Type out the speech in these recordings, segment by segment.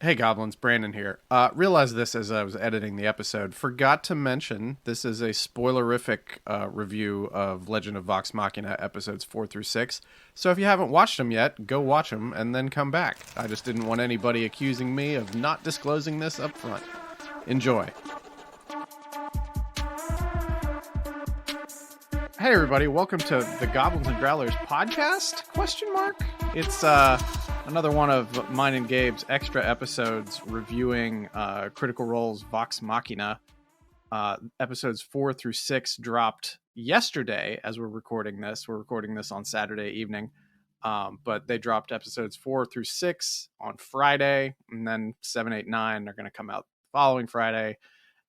Hey Goblins, Brandon here. Realized this as I was editing the episode. Forgot to mention this is a spoilerific review of Legend of Vox Machina episodes 4 through 6. So if you haven't watched them yet, go watch them and then come back. I just didn't want anybody accusing me of not disclosing this up front. Enjoy. Hey everybody, welcome to the Goblins and Growlers podcast? Question mark? It's another one of mine and Gabe's extra episodes reviewing Critical Role's Vox Machina. Episodes 4 through 6 dropped yesterday as we're recording this. We're recording this on Saturday evening. But they dropped episodes 4 through 6 on Friday, and then 7, 8, 9 are going to come out the following Friday,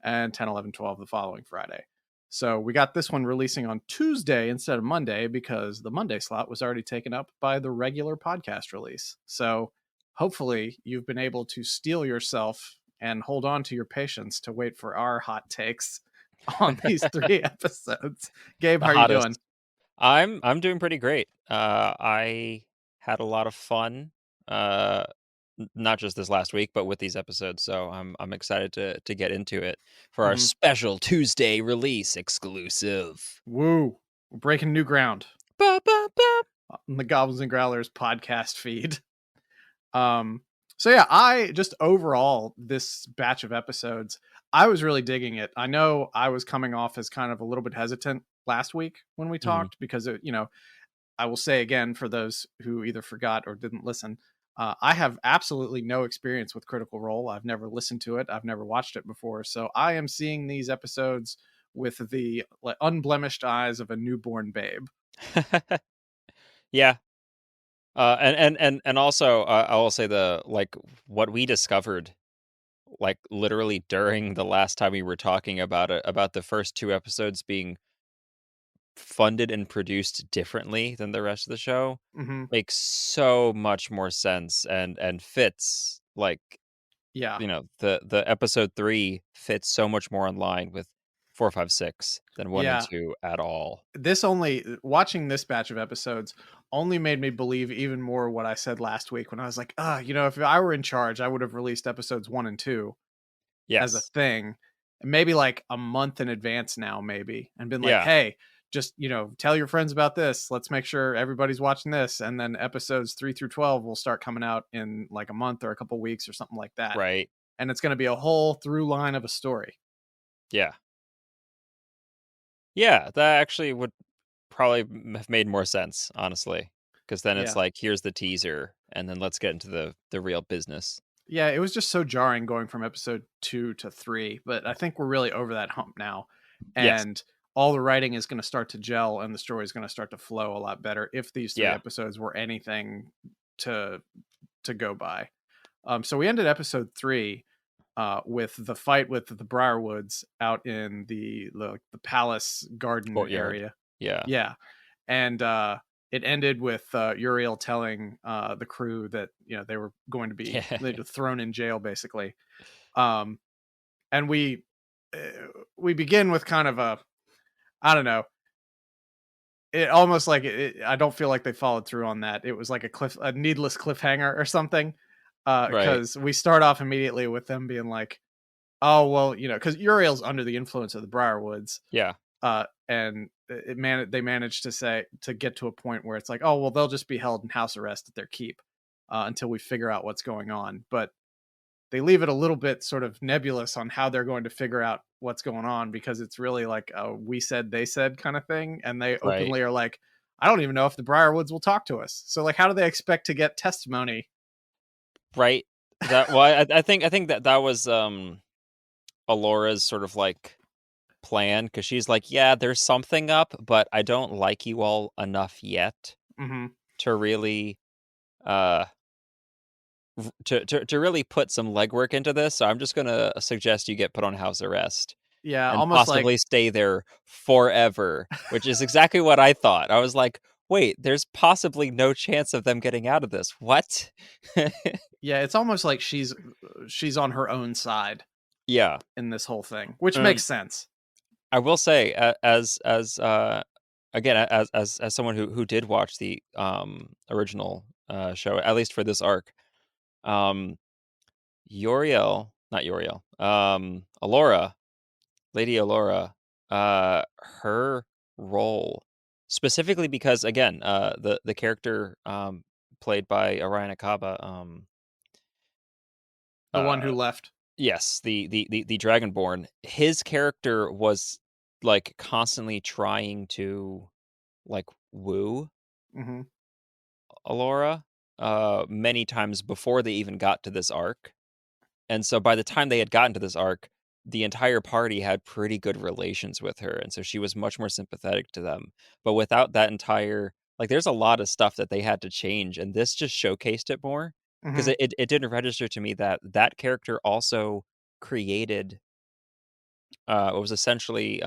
and 10, 11, 12 the following Friday. So we got this one releasing on Tuesday instead of Monday because the Monday slot was already taken up by the regular podcast release. So hopefully you've been able to steel yourself and hold on to your patience to wait for our hot takes on these 3 episodes. Gabe, The how are you doing? hottest. I'm doing pretty great. I had a lot of fun. Not just this last week, but with these episodes. So I'm excited to get into it for our Mm-hmm. special Tuesday release exclusive. Woo! We're breaking new ground Ba, ba, ba. on the Goblins and Growlers podcast feed. So yeah, I just overall this batch of episodes, I was really digging it. I know I was coming off as kind of a little bit hesitant last week when we Mhm. talked because I will say again for those who either forgot or didn't listen, I have absolutely no experience with Critical Role. I've never listened to it. I've never watched it before. So I am seeing these episodes with the unblemished eyes of a newborn babe. Yeah. And also I will say what we discovered like literally during the last time we were talking about it, about the first two episodes being funded and produced differently than the rest of the show Hmm. makes so much more sense and fits like, Yeah. the episode 3 fits so much more in line with 4, 5, 6 than 1 and Yeah. 2 at all. This only watching this batch of episodes only made me believe even more what I said last week when I was like, if I were in charge, I would have released episodes 1 and 2 as a Yes. thing, maybe like a month in advance now, maybe, and been like, Yeah, hey, just tell your friends about this. Let's make sure everybody's watching this, and then episodes 3 through 12 will start coming out in like a month or a couple weeks or something like that, right. and it's going to be a whole through line of a story. Yeah. Yeah, that actually would probably have made more sense, honestly, because then it's Yeah. like, here's the teaser, and then let's get into the real business. Yeah, it was just so jarring going from episode 2 to 3, but I think we're really over that hump now. Yes. And all the writing is going to start to gel and the story is going to start to flow a lot better if these three Yeah. episodes were anything to go by. So we ended episode 3 with the fight with the Briarwoods out in the palace garden Courtyard. area. Yeah. Yeah, and it ended with Uriel telling the crew that they were going to be Yeah. they were thrown in jail, basically. Um, and uh, we begin with kind of a, I don't know, it almost like I don't feel like they followed through on that. It was like a needless cliffhanger or something. Right. Because we start off immediately with them being like, oh well, because Uriel's under the influence of the Briarwoods, Yeah. and they managed to get to a point where it's like, oh well, they'll just be held in house arrest at their keep until we figure out what's going on. But they leave it a little bit sort of nebulous on how they're going to figure out what's going on because it's really like a we said they said kind of thing, and they Right. openly are like, I don't even know if the Briarwoods will talk to us. So like, how do they expect to get testimony? Right. I think that was Alora's sort of like plan, because she's like, yeah, there's something up, but I don't like you all enough yet Hmm. to really uh to really put some legwork into this. So I'm just gonna suggest you get put on house arrest Yeah, and almost like possibly stay there forever, which is exactly what I thought. I was like, wait, there's possibly no chance of them getting out of this. What? yeah, it's almost like she's on her own side Yeah. in this whole thing, which Um, makes sense. I will say, as again, as someone who did watch the original show, at least for this arc, um Not Uriel, Alora, Lady Alora, her role, specifically because again, the character played by Orion Akaba, The one who uh, left. yes, the Dragonborn, his character was like constantly trying to like woo Hmm. Alora, many times before they even got to this arc. And so by the time they had gotten to this arc, the entire party had pretty good relations with her, and so she was much more sympathetic to them. But without that entire like, there's a lot of stuff that they had to change, and this just showcased it more, 'cause Hmm. it didn't register to me that that character also created, what was essentially,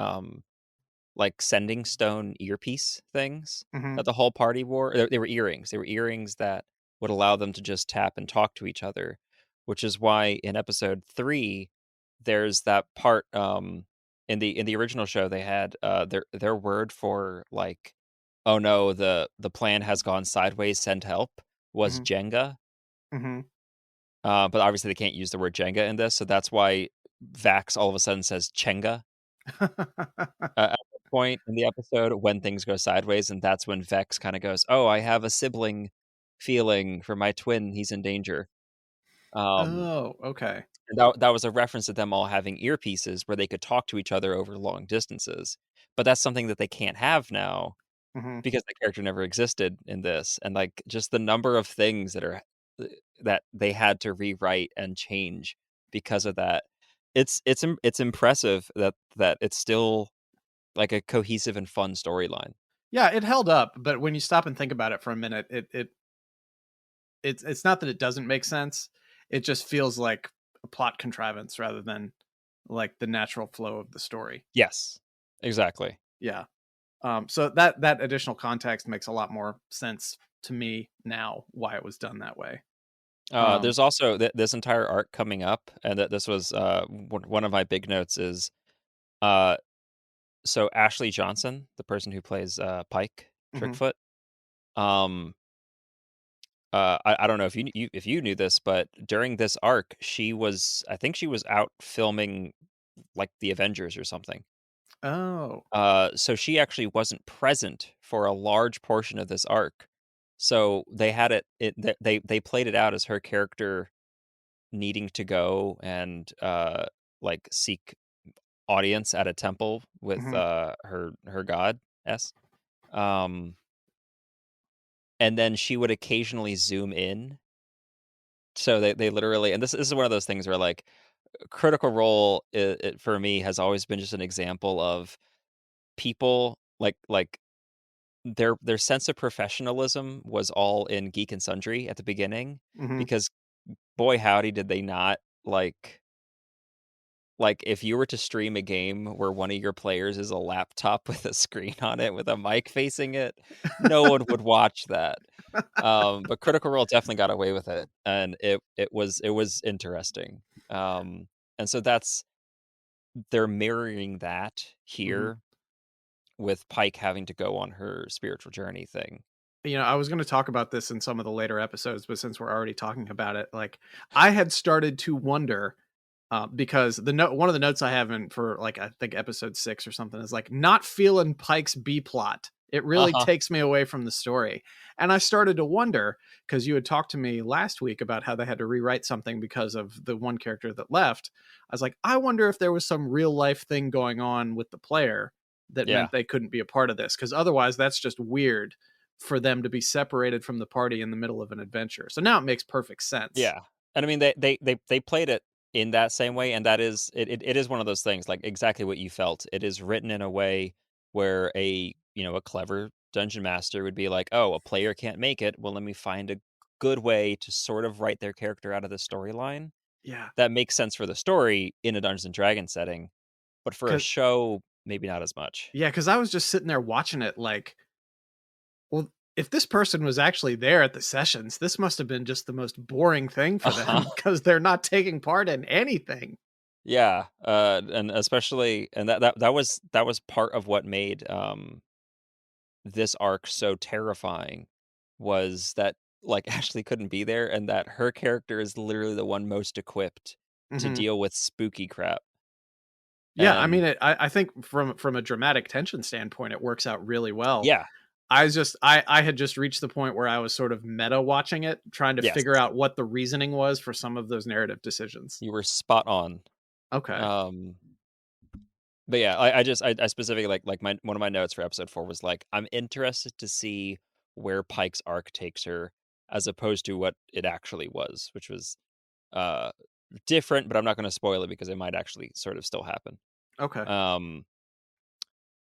like, sending stone earpiece things Hmm. that the whole party wore. They were earrings. They were earrings that would allow them to just tap and talk to each other, which is why in episode 3, there's that part, in the original show, they had, their word for, like, "Oh, no, the plan has gone sideways, send help," was Hmm. Jenga, Hmm. but obviously they can't use the word Jenga in this, so that's why Vax all of a sudden says Chenga. At the point in the episode when things go sideways, and that's when Vex kinda goes, "Oh, I have a sibling feeling for my twin, he's in danger." Um, Oh, okay. and that was a reference to them all having earpieces where they could talk to each other over long distances, but that's something that they can't have now Hmm. because the character never existed in this, and, like, just the number of things that they had to rewrite and change because of that. It's impressive that it's still like a cohesive and fun storyline. Yeah, it held up, but when you stop and think about it for a minute, it's not that it doesn't make sense. It just feels like a plot contrivance rather than like the natural flow of the story. Yes, exactly. Yeah. So that additional context makes a lot more sense to me now why it was done that way. Um, There's also this entire arc coming up, and that this was one of my big notes is uh, so Ashley Johnson, the person who plays Pike mhm. Trickfoot. Um, I don't know if if you knew this, but during this arc, I think she was out filming like the Avengers or something. Oh. So she actually wasn't present for a large portion of this arc. So they had they played it out as her character needing to go and like seek audience at a temple with Mhm. her god s um and then she would occasionally zoom in, so they literally, and this is one of those things where like Critical Role for me has always been just an example of people like their sense of professionalism was all in Geek and Sundry at the beginning, Mhm. because boy howdy did they not like, if you were to stream a game where one of your players is a laptop with a screen on it with a mic facing it, no one would watch that. But Critical Role definitely got away with it, and it was interesting. Um, and so they're mirroring that Mhm. here with Pike having to go on her spiritual journey thing. I was going to talk about this in some of the later episodes, but since we're already talking about it, like I had started to wonder because one of the notes I have in for like I think episode 6 or something is like not feeling Pike's B plot. It really Uh-huh. takes me away from the story, and I started to wonder because you had talked to me last week about how they had to rewrite something because of the one character that left. I was like, I wonder if there was some real life thing going on with the player that Yeah. meant they couldn't be a part of this because otherwise that's just weird for them to be separated from the party in the middle of an adventure. So now it makes perfect sense. Yeah, and I mean, they played it in that same way, and that is it is one of those things, like, exactly what you felt. It is written in a way where a clever dungeon master would be like, "Oh, a player can't make it. Well, let me find a good way to sort of write their character out of the storyline Yeah. that makes sense for the story in a Dungeons& and Dragons setting, but for a Cause show, maybe not as much." yeah, because I was just sitting there watching it like, well, if this person was actually there at the sessions, this must have been just the most boring thing for them because they're not taking part in anything. Yeah, and especially and that was part of what made, this arc so terrifying, was that like Ashley couldn't be there, and that her character is literally the one most equipped to Hmm. deal with spooky crap. Yeah, I And mean, I think from a dramatic tension standpoint, it works out really well. yeah, I had just reached the point where I was sort of meta watching it, trying to yes, figure out what the reasoning was for some of those narrative decisions. you were spot on. Okay. Um, but yeah, I specifically like my one of my notes for episode 4 was like, I'm interested to see where Pike's arc takes her as opposed to what it actually was, which was uh different, but I'm not going to spoil it because it might actually sort of still happen. Okay. Um,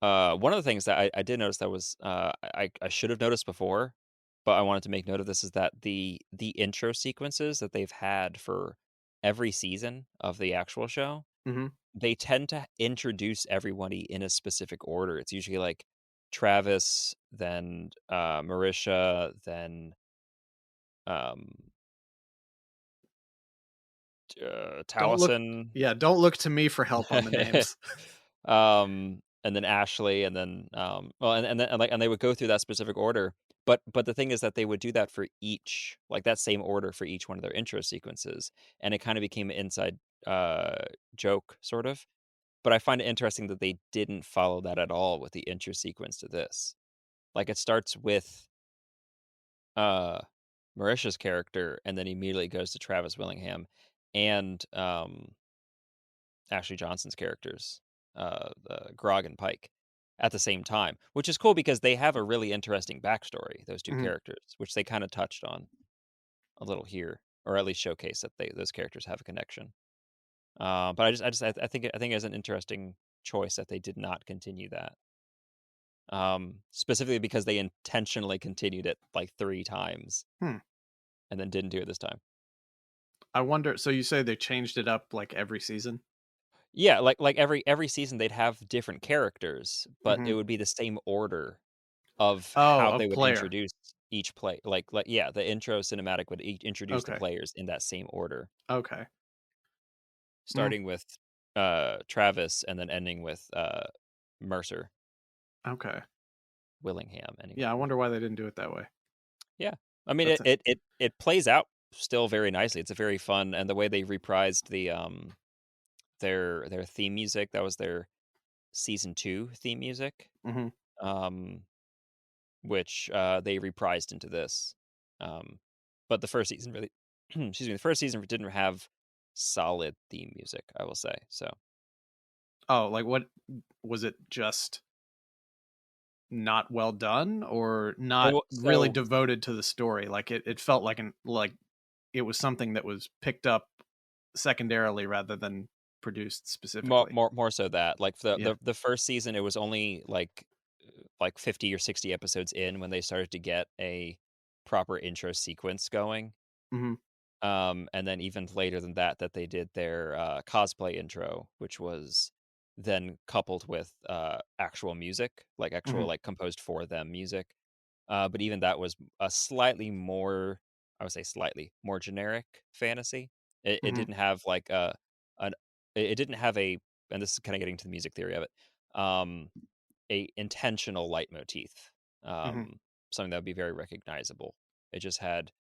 one of the things that I did notice that was I should have noticed before, but I wanted to make note of this is that the intro sequences that they've had for every season of the actual show, Hmm. they tend to introduce everybody in a specific order. It's usually like Travis, then Marisha, then um, Don't look. Taliesin. Yeah, don't look to me for help on the names. And then Ashley, and then well, and then and they would go through that specific order. But the thing is that they would do that for each, like that same order for each one of their intro sequences, and it kind of became an inside uh joke sort of. But I find it interesting that they didn't follow that at all with the intro sequence to this. Like it starts with uh Marisha's character, and then immediately goes to Travis Willingham and Ashley Johnson's characters, Grog and Pike, at the same time, which is cool because they have a really interesting backstory, those 2 Hmm. characters, which they kinda touched on a little here, or at least showcase that those characters have a connection. But I think it's an interesting choice that they did not continue that, specifically because they intentionally continued it, like, 3 times Hmm. and then didn't do it this time. I wonder. So you say they changed it up like every season? Yeah, like every season, they'd have different characters, but Hmm. it would be the same order of Oh, how they of would player. introduce each play, like yeah, the intro cinematic would introduce the Okay. players in that same order, Okay. Mm, starting with Travis and then ending with Mercer okay. Willingham. Yeah, I Anyway, wonder why they didn't do it that way. yeah, I mean That's it. it plays out still very nicely. It's a very fun, and the way they reprised the their theme music, that was their season 2 theme music. Hmm. Um, which they reprised into this. Um, but the first season really, excuse me, the first season didn't have solid theme music, I will say. So, Oh, like what was it? Just not well done, or not really so devoted to the story? Like it felt like it was something that was picked up secondarily rather than produced specifically. more so that like Yeah. the first season, it was only like 50 or 60 episodes in when they started to get a proper intro sequence going. Hmm. And then even later than that, that they did their cosplay intro, which was then coupled with actual music, like Hmm. actual like composed for them music. But even that was a slightly more, I would say, slightly more generic fantasy. It Hmm. didn't have like an, it didn't have a, and this is kind of getting to the music theory of it, um, a intentional leitmotif, Hmm. um, something that would be very recognizable. It just had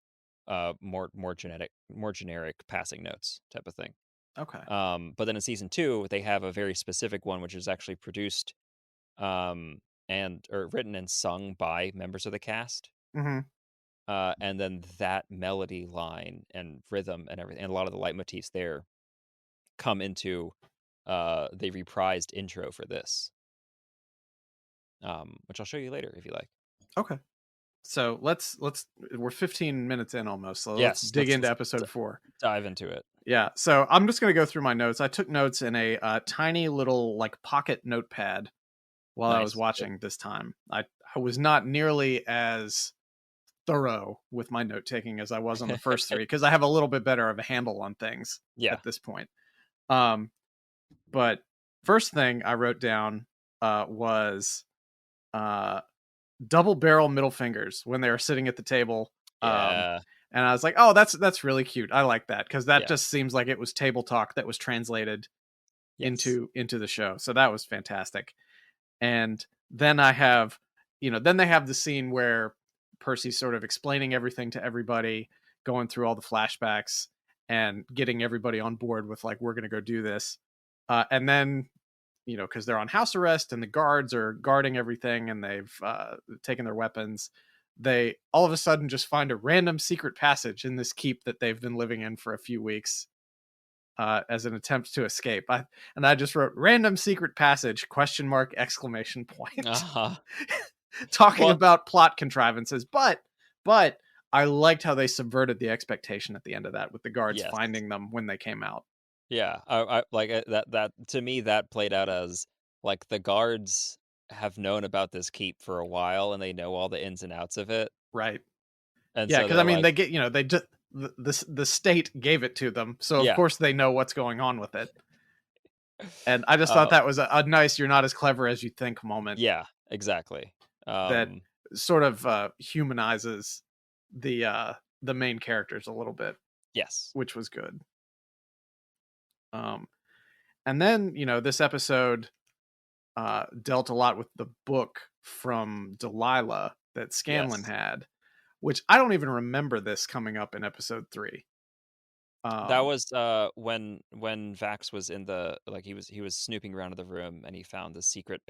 more generic passing notes type of thing. Okay. But then in season 2, they have a very specific one, which is actually produced um, and or written and sung by members of the cast. Hmm. And then that melody line and rhythm and everything, and a lot of the leitmotifs there come into the reprised intro for this, which I'll show you later if you like. Okay. So let's we're 15 minutes in almost. So let's Yes, dig into let's episode 4. dive into it. Yeah. So I'm just gonna go through my notes. I took notes in a tiny little like pocket notepad while I was Nice. Good. watching this time. I was not nearly as thorough with my note taking as I was on the first 3 because I have a little bit better of a handle on things Yeah. at this point. Um, but first thing I wrote down was uh, double barrel middle fingers when they were sitting at the table. Yeah. And I was like, oh, that's really cute. I like that because that Yeah. just seems like it was table talk that was translated Yes. into the show. So that was fantastic. And then I have, then they have the scene where Percy's sort of explaining everything to everybody, going through all the flashbacks and getting everybody on board with like, we're going to go do this. And then, because they're on house arrest and the guards are guarding everything and they've taken their weapons, they all of a sudden just find a random secret passage in this keep that they've been living in for a few weeks, as an attempt to escape. I just wrote random secret passage question mark exclamation point. Uh-huh. Talking Well, about plot contrivances, but I liked how they subverted the expectation at the end of that with the guards yes. finding them when they came out. Yeah. I like that to me that played out as like the guards have known about this keep for a while and they know all the ins and outs of it. Right. And Yeah, so because I they're mean like, they get they just the state gave it to them, so of yeah. course they know what's going on with it. And I just thought Uh that was a nice "you're not as clever as you think" moment yeah, exactly. that Um sort of humanizes the main characters a little bit, yes. which was good. Um, and then this episode dealt a lot with the book from Delilah that Scanlan Yes. had, which I don't even remember this coming up in episode 3. That Um, was when Vax was in the like he was snooping around in the room and he found the secret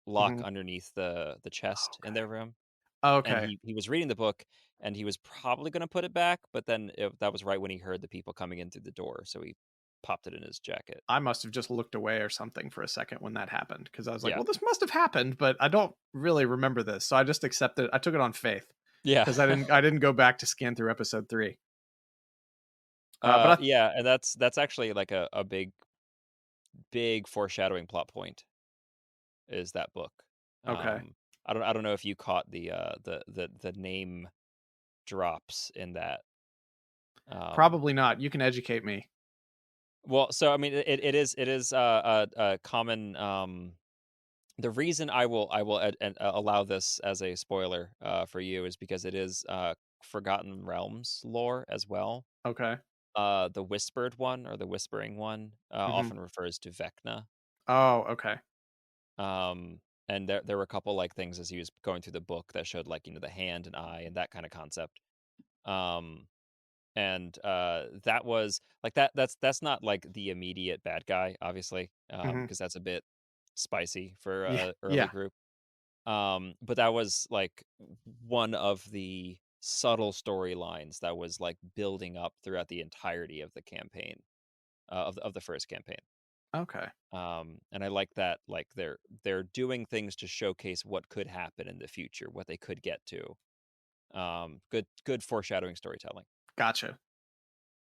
lock mhm. underneath the chest in their room. And Okay. he was reading the book and he was probably going to put it back, but then that was right when he heard the people coming in through the door, so he popped it in his jacket. I must have just looked away or something for a second when that happened because I was like, Yeah. well, this must have happened, but I don't really remember this. So I just accepted. I took it on faith Yeah. because I didn't go back to scan through episode 3. But Yeah, and that's actually like a big foreshadowing plot point is that book. okay, I don't know if you caught the name drops in that. Um probably not. You can educate me. well, so I mean it is a common the reason I will allow this as a spoiler for you is because it is Forgotten Realms lore as well. Okay. The whispered one or the whispering one Hmm. often refers to Vecna. Oh, okay. And there were a couple like things as he was going through the book that showed like the hand and eye and that kind of concept. Um, and that was like that's not like the immediate bad guy, obviously, Hmm. because that's a bit spicy for Yeah, early yeah. group. But that was like one of the subtle storylines that was like building up throughout the entirety of the campaign of the first campaign. Okay. And I like that like they're doing things to showcase what could happen in the future, what they could get to. Good foreshadowing storytelling. Gotcha.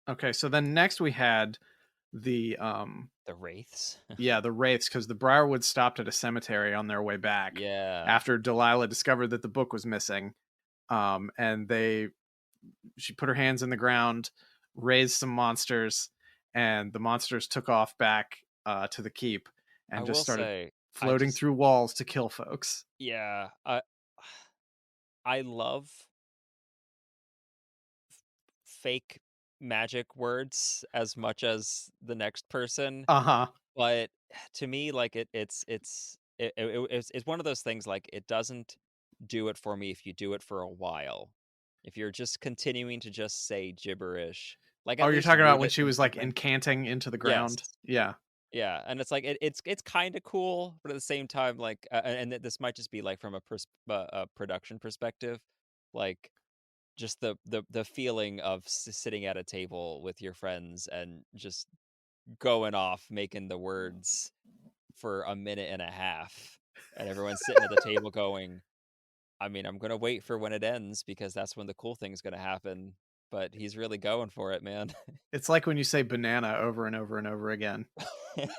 Okay, so then next we had the The Wraiths. yeah, the Wraiths, because the Briarwood stopped at a cemetery on their way back Yeah. after Delilah discovered that the book was missing. And she put her hands in the ground, raised some monsters, and the monsters took off back to the keep I and just will started say I floating just through walls to kill folks. yeah, I love fake magic words as much as the next person, Uh-huh. but to me like it's one of those things like it doesn't do it for me if you do it for a while. If you're just continuing to just say gibberish, like Oh, at you're least talking about root when it she in was like something. incanting into the Yes. ground? Yeah. Yeah, and it's like it's kind of cool, but at the same time, like, this might just be like from a production perspective, like just the feeling of sitting at a table with your friends and just going off making the words for a minute and a half, and everyone's sitting at the table going, I mean, I'm gonna wait for when it ends because that's when the cool thing's gonna happen. But he's really going for it, man. It's like when you say banana over and over and over again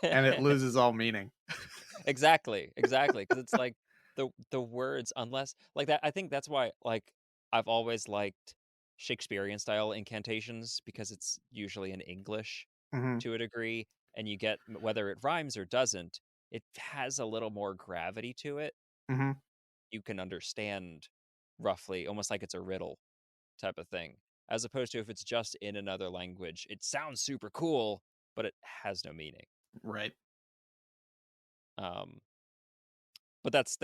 and it loses all meaning. Exactly, because it's like the words, unless like that. I think that's why like I've always liked Shakespearean style incantations because it's usually in English Hmm. to a degree, and you get whether it rhymes or doesn't, it has a little more gravity to it. Hmm. You can understand roughly, almost like it's a riddle type of thing, as opposed to if it's just in another language. It sounds super cool, but it has no meaning. Right. Um, but that's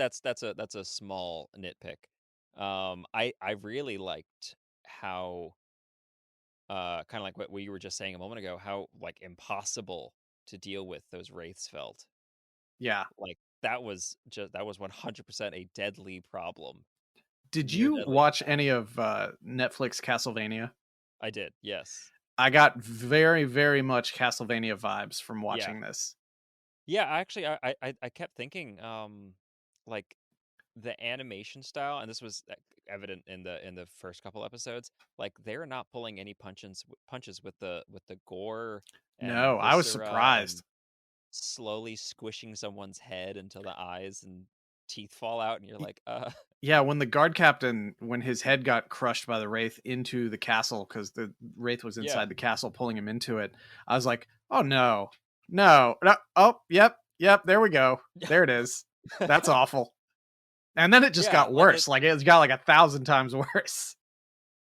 a small nitpick. I really liked how kind of like what we were just saying a moment ago, how like impossible to deal with those wraiths felt. Yeah. Like that was 100% a deadly problem, Did near you deadly watch attack. any of Netflix Castlevania? I did, yes. I got very, very much Castlevania vibes from Yeah. watching this. Yeah, actually, I kept thinking, like the animation style, and this was evident in the first couple episodes. Like they're not pulling any punches with the gore and No, I was viscera and surprised. slowly squishing someone's head until the eyes and teeth fall out, and you're Y- like, Yeah, when the guard captain, when his head got crushed by the wraith into the castle, because the wraith was yeah, inside the castle pulling him into it, I was like, oh no, no, no. Oh, yep, yep, there we go. There it is. That's awful. And then it just yeah, got like worse. Like it's got like 1,000 times worse.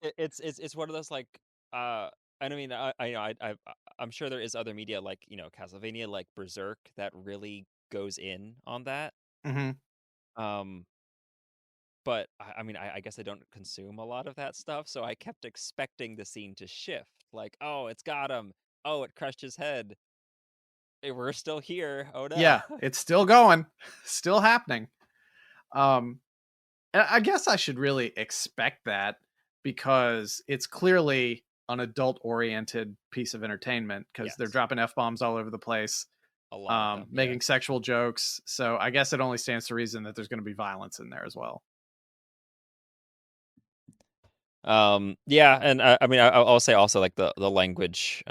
it's one of those like and I mean I'm sure there is other media like Castlevania like Berserk that really goes in on that. Hmm. Um, but I mean I guess I don't consume a lot of that stuff, so I kept expecting the scene to shift. Like, oh, it's got him. Oh, it crushed his head. We're still here. Oh no. Yeah, it's still going, still happening. Um, and I guess I should really expect that because it's clearly an adult oriented piece of entertainment because they're Yes, dropping F bombs all over the place, a lot of them. Yeah. making sexual jokes. So I guess it only stands to reason that there's going to be violence in there as well. Yeah, and I mean I'll say also like the language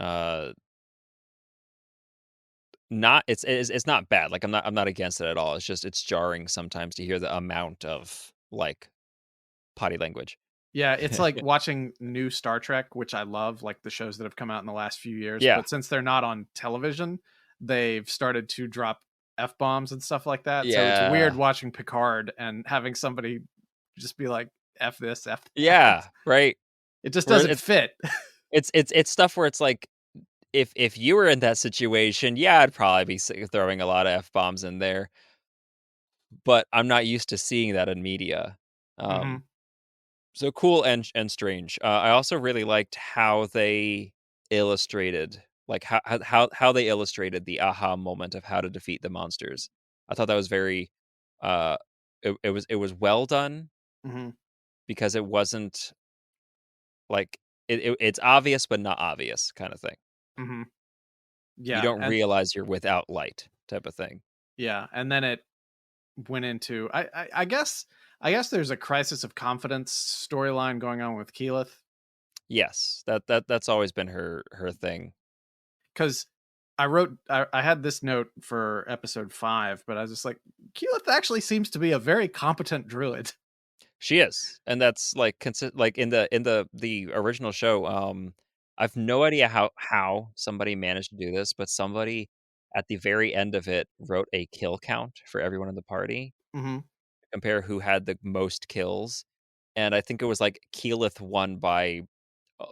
not it's not bad. Like I'm not against it at all. It's just it's jarring sometimes to hear the amount of like potty language. Yeah, it's like watching new Star Trek, which I love, like the shows that have come out in the last few years. Yeah. But since they're not on television, they've started to drop F bombs and stuff like that. So it's weird Yeah. watching Picard and having somebody just be like, F this, F that. Yeah, right. It just Where doesn't fit. it's stuff where it's like if you were in that situation, yeah, I'd probably be throwing a lot of F-bombs in there, but I'm not used to seeing that in media. Hmm. Um, so cool and strange. I also really liked how they illustrated, like how they illustrated the aha moment of how to defeat the monsters. I thought that was very, uh, it was well done Hmm. because it wasn't like it's obvious but not obvious kind of thing. Hmm. You Yeah. don't And realize you're without light type of thing. yeah. And then it went into, I guess there's a crisis of confidence storyline going on with Keyleth. Yes, that's always been her thing. Because I had this note for episode 5, but I was just like, Keyleth actually seems to be a very competent druid. She is, and that's like like in the original show. I've no idea how somebody managed to do this, but somebody at the very end of it wrote a kill count for everyone in the party, Hmm. compare who had the most kills, and I think it was like Keyleth won by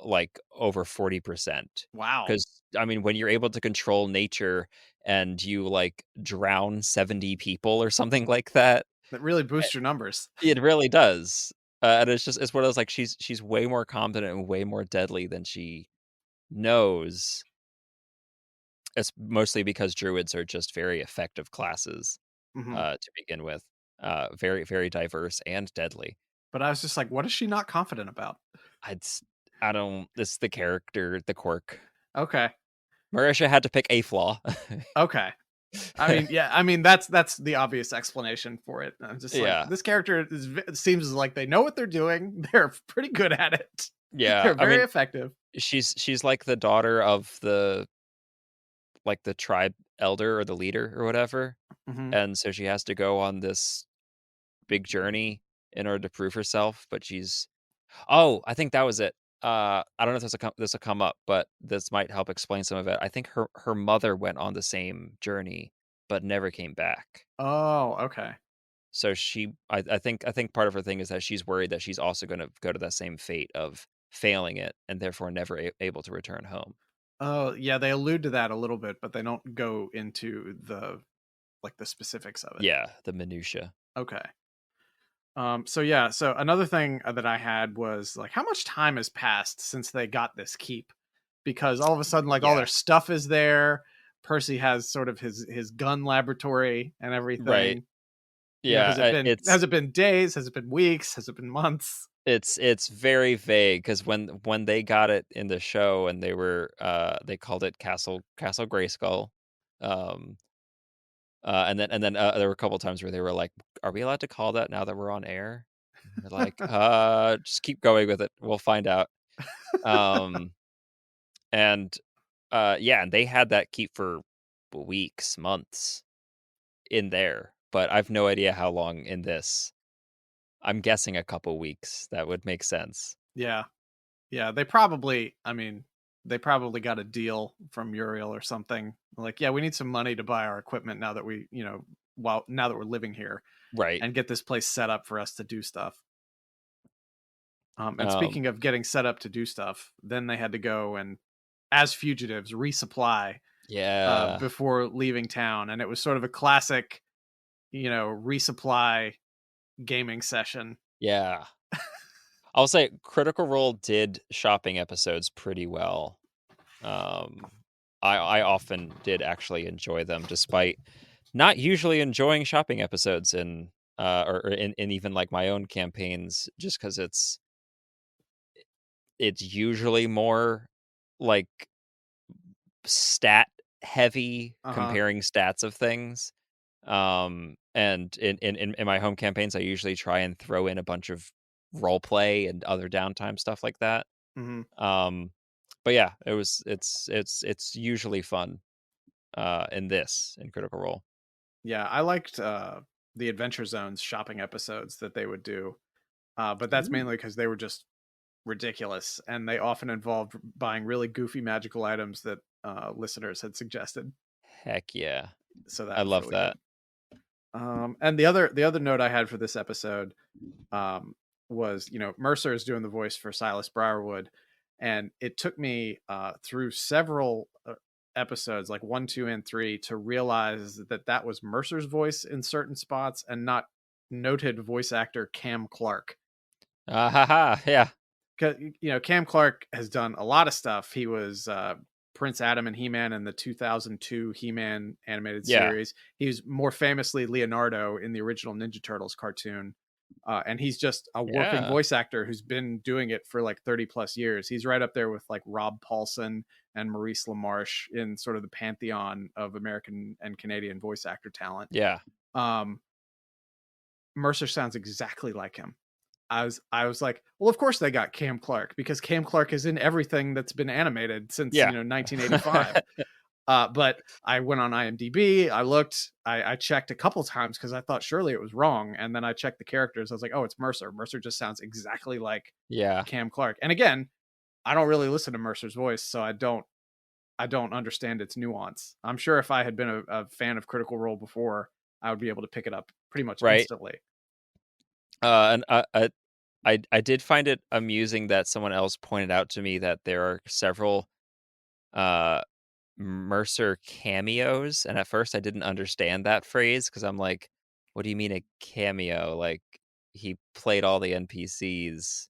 like over 40%. Wow, Because I mean, when you're able to control nature and you like drown 70 people or something like that, that really boosts your numbers. it really does. And it's just it's one of those like she's way more competent and way more deadly than she knows. It's mostly because druids are just very effective classes Hmm. to begin with. Very very diverse and deadly. But I was just like, what is she not confident about? I'd s- I don't. This the character, the quirk. Okay, Marisha had to pick a flaw. okay. I mean, yeah, I mean that's the obvious explanation for it. I'm just like, Yeah, this character seems like they know what they're doing. They're pretty good at it. yeah. They're I very mean, effective. she's like the daughter of the like the tribe elder or the leader or whatever, Hmm. and so she has to go on this big journey in order to prove herself. But she's oh, I think that was it. I don't know if this will come up, but this might help explain some of it. I think her mother went on the same journey, but never came back. Oh, okay. So I think part of her thing is that she's worried that she's also going to go to that same fate of failing it and therefore never able to return home. Oh, yeah, they allude to that a little bit, but they don't go into the like the specifics of it. Yeah, the minutia. Okay. So another thing that I had was like, how much time has passed since they got this keep? Because all of a sudden, like all Yeah. their stuff is there. Percy has sort of his gun laboratory and Right. everything. Yeah. Has it been days? Has it been weeks? Has it been months? It's very vague because when they got it in the show and they called it Castle Grayskull, um, and then there were a couple times where they were like, "Are we allowed to call that now that we're on air?" And we're like, just keep going with it. We'll find out." Um, and yeah, and they had that keep for weeks, months in there, but I've no idea how long in this. I'm guessing a couple weeks. That would make sense. Yeah, yeah. I mean, they probably got a deal from Uriel or something. Like, yeah, we need some money to buy our equipment now that now that we're living here Right. and get this place set up for us to do stuff. And Um, speaking of getting set up to do stuff, then they had to go and, as fugitives, resupply yeah. before leaving town, and it was sort of a classic, resupply gaming session. Yeah. I'll say Critical Role did shopping episodes pretty well. Um, I often did actually enjoy them, despite not usually enjoying shopping episodes or in even like my own campaigns, just because it's usually more like stat heavy, Uh huh. comparing stats of things. And in my home campaigns, I usually try and throw in a bunch of role play and other downtime stuff like that. Hmm. Um, but yeah, it's usually fun in Critical Role. Yeah, I liked the Adventure Zones shopping episodes that they would do, but that's Ooh. mainly because they were just ridiculous, and they often involved buying really goofy magical items that listeners had suggested. Heck yeah. So that I was love really good. that. And the other note I had for this episode um, was, Mercer is doing the voice for Silas Briarwood, and it took me through several episodes, like 1, 2, and 3, to realize that that was Mercer's voice in certain spots and not noted voice actor Cam Clark. Haha, yeah. Because Cam Clark has done a lot of stuff. He was Prince Adam and He-Man in the 2002 He-Man animated Yeah. series. He was more famously Leonardo in the original Ninja Turtles cartoon. And he's just a working Yeah. voice actor who's been doing it for like 30 plus years. He's right up there with like Rob Paulson and Maurice LaMarche in sort of the pantheon of American and Canadian voice actor talent. Yeah. Um, Mercer sounds exactly like him. I was like, well, of course they got Cam Clark because Cam Clark is in everything that's been animated since Yeah. 1985. But I went on IMDb. I looked. I checked a couple times because I thought surely it was wrong, and then I checked the characters. I was like, oh, it's Mercer. Mercer just sounds exactly like Yeah. Cam Clark. And again, I don't really listen to Mercer's voice, so I don't understand its nuance. I'm sure if I had been a fan of Critical Role before, I would be able to pick it up pretty much Right. instantly. And I did find it amusing that someone else pointed out to me that there are several uh Mercer cameos, and at first I didn't understand that phrase because I'm like, what do you mean a cameo? Like he played all the NPCs.